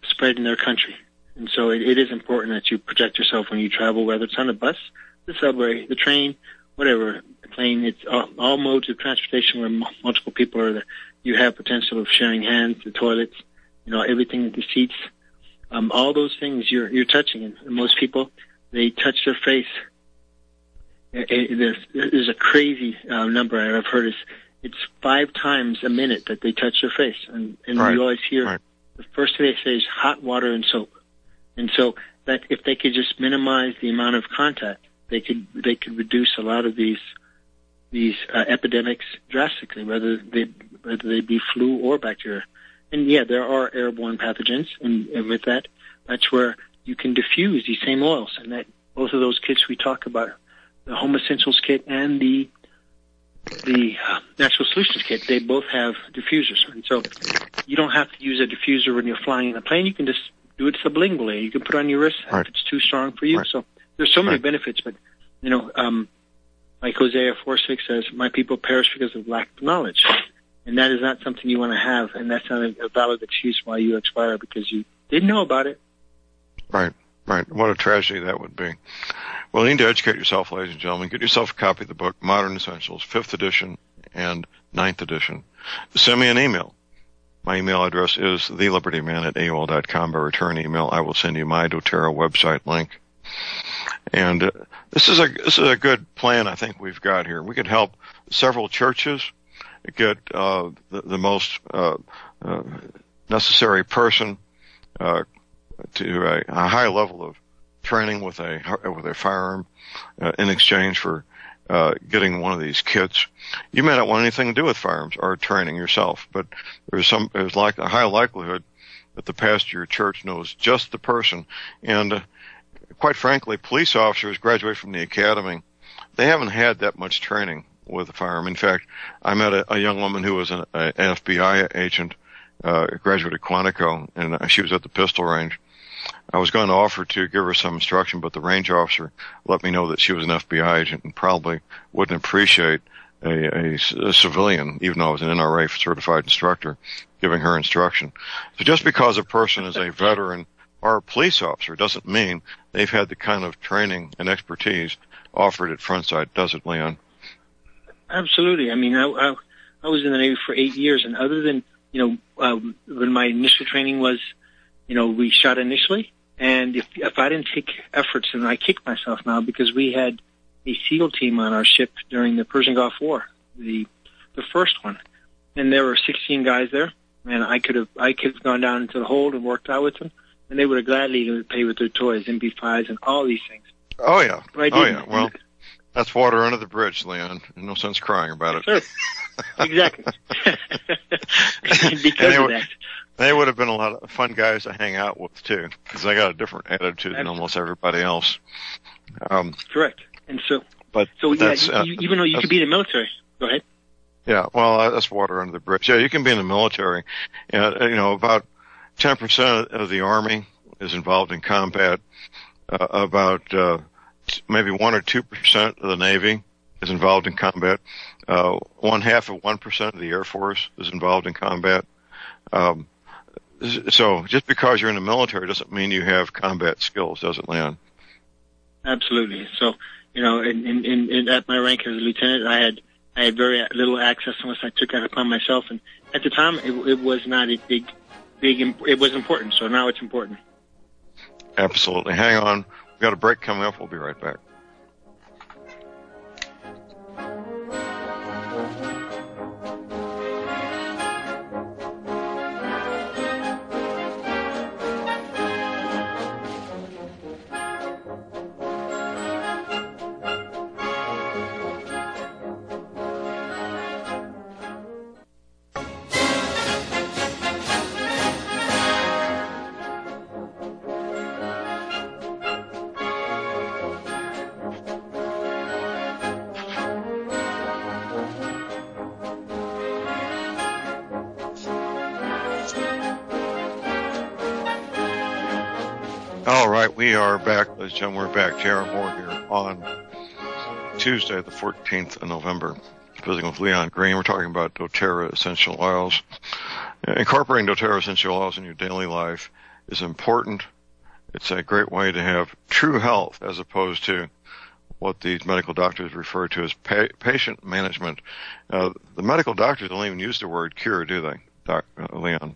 spread in their country. And so it is important that you protect yourself when you travel, whether it's on the bus, the subway, the train, whatever, the plane. It's all modes of transportation where multiple people are there. You have potential of sharing hands, the toilets, everything, the seats, all those things you're touching. And most people, they touch their face. There's a crazy number I've heard is it's 5 times a minute that they touch their face, and right, you always hear right, the first thing they say is hot water and soap. And so that if they could just minimize the amount of contact, they could reduce a lot of these epidemics drastically, whether they be flu or bacteria. And yeah, there are airborne pathogens, and with that, that's where you can diffuse these same oils. And that both of those kits we talk about, the Home Essentials kit and the Natural Solutions kit, they both have diffusers. And so you don't have to use a diffuser when you're flying in a plane. You can just do it sublingually. You can put it on your wrist if it's too strong for you. Right. So there's so many benefits, but, like Hosea 4:6 says, my people perish because of lack of knowledge. And that is not something you want to have, and that's not a valid excuse why you expire, because you didn't know about it. Right. What a tragedy that would be. Well, you need to educate yourself, ladies and gentlemen. Get yourself a copy of the book, Modern Essentials, 5th edition and 9th edition. Send me an email. My email address is thelibertyman@AOL.com. By return email, I will send you my doTERRA website link. And this is a good plan I think we've got here. We could help several churches get the most necessary person to a high level of training with a firearm in exchange for getting one of these kits. You may not want anything to do with firearms or training yourself, but there's like a high likelihood that the pastor of your church knows just the person. And quite frankly, police officers graduate from the academy. They haven't had that much training with a firearm. In fact, I met a young woman who was an FBI agent, graduate at Quantico, and she was at the pistol range. I was going to offer to give her some instruction, but the range officer let me know that she was an FBI agent and probably wouldn't appreciate a civilian, even though I was an NRA certified instructor, giving her instruction. So just because a person is a veteran or a police officer doesn't mean they've had the kind of training and expertise offered at Frontside, does it, Leon? Absolutely. I mean, I was in the Navy for 8 years, and other than, when my initial training was, we shot initially, and if I didn't take efforts, and I kick myself now because we had a SEAL team on our ship during the Persian Gulf War, the first one, and there were 16 guys there, and I could have gone down into the hold and worked out with them, and they would have gladly paid with their toys, MP5s, and all these things. Oh yeah, but I didn't. Oh yeah. Well, that's water under the bridge, Leon. No sense crying about it. Sure. Exactly. Because of that. They would have been a lot of fun guys to hang out with too, because they got a different attitude than almost everybody else. Correct. And so even though you could be in the military, go ahead. Yeah, well, that's water under the bridge. Yeah, you can be in the military. About 10% of the Army is involved in combat. About maybe 1 or 2% of the Navy is involved in combat. 0.5% of the Air Force is involved in combat. So just because you're in the military doesn't mean you have combat skills, does it, Leon? Absolutely. So, in at my rank as a lieutenant, I had very little access unless I took it upon myself. And at the time, it was not a big, it was important. So now it's important. Absolutely. Hang on. We've got a break coming up. We'll be right back. All right, we are back, ladies and gentlemen. We're back. J.R. Moore here on Tuesday, the 14th of November, visiting with Leon Green. We're talking about doTERRA essential oils. Incorporating doTERRA essential oils in your daily life is important. It's a great way to have true health as opposed to what these medical doctors refer to as patient management. The medical doctors don't even use the word cure, do they, Leon?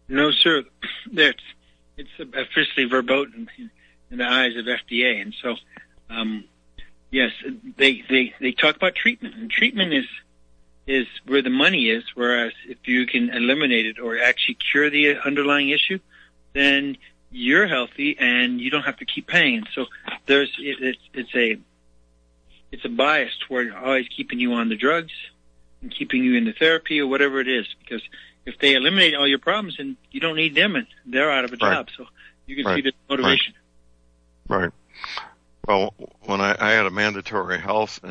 No, sir. It's officially verboten in the eyes of FDA, and so yes, they talk about treatment, and treatment is where the money is. Whereas if you can eliminate it or actually cure the underlying issue, then you're healthy and you don't have to keep paying. So it's a bias toward always keeping you on the drugs and keeping you in the therapy or whatever it is, because if they eliminate all your problems, then you don't need them, and they're out of a job. So you can see the motivation. Right. Well, when I had a mandatory health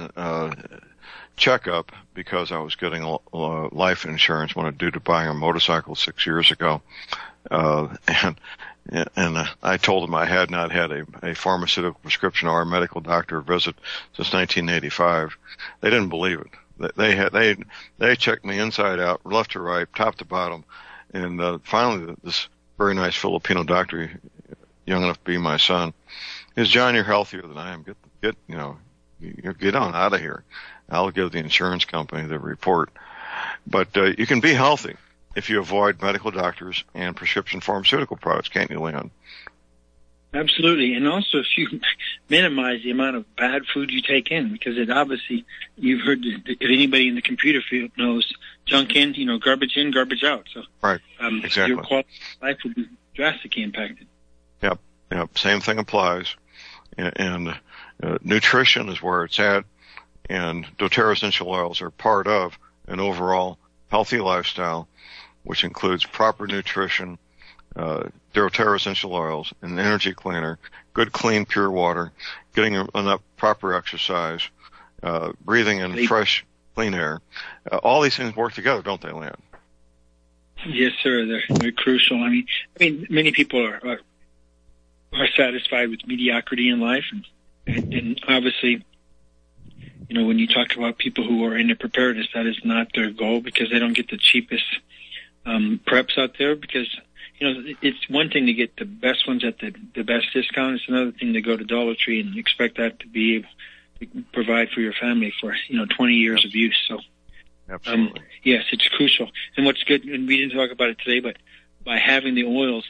checkup because I was getting life insurance when I due to buying a motorcycle 6 years ago, and I told them I had not had a pharmaceutical prescription or a medical doctor visit since 1985. They didn't believe it. They checked me inside out, left to right, top to bottom, and finally this very nice Filipino doctor, young enough to be my son, is, John, you're healthier than I am. Get on out of here. I'll give the insurance company the report. But you can be healthy if you avoid medical doctors and prescription pharmaceutical products, can't you, Leon? Absolutely, and also if you minimize the amount of bad food you take in, because it obviously, you've heard, if anybody in the computer field knows, junk in, garbage in, garbage out. So right, exactly. Your quality of life will be drastically impacted. Yep, same thing applies. And nutrition is where it's at, and doTERRA essential oils are part of an overall healthy lifestyle, which includes proper nutrition, doTERRA essential oils, an energy cleaner, good, clean, pure water, getting enough proper exercise, breathing in fresh, clean air. All these things work together, don't they, Leon? Yes, sir. They're crucial. I mean, many people are satisfied with mediocrity in life, and obviously, you know, when you talk about people who are into preparedness, that is not their goal, because they don't get the cheapest preps out there. Because, you know, it's one thing to get the best ones at the best discount. It's another thing to go to Dollar Tree and expect that to be able to provide for your family for, you know, 20 years of use. So, absolutely. Yes, it's crucial. And what's good, and we didn't talk about it today, but by having the oils,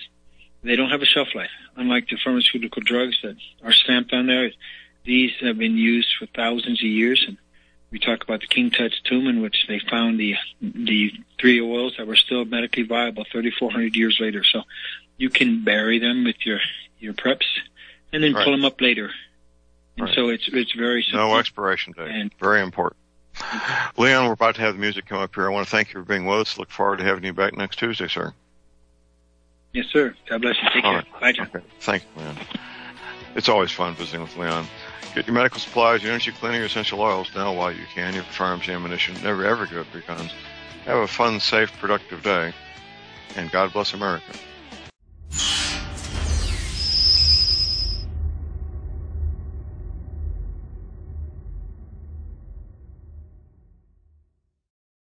they don't have a shelf life. Unlike the pharmaceutical drugs that are stamped on there, these have been used for thousands of years. And we talk about the King Tut's tomb, in which they found the 3 oils that were still medically viable 3,400 years later. So you can bury them with your preps and then pull them up later. And so it's very simple. No expiration date. And very important. Leon, we're about to have the music come up here. I want to thank you for being with us. Look forward to having you back next Tuesday, sir. Yes, sir. God bless you. Take care. Right. Bye, John. Okay. Thank you, Leon. It's always fun visiting with Leon. Get your medical supplies, your energy cleaning, your essential oils now while you can. Your firearms, ammunition. Never, ever give up your guns. Have a fun, safe, productive day. And God bless America.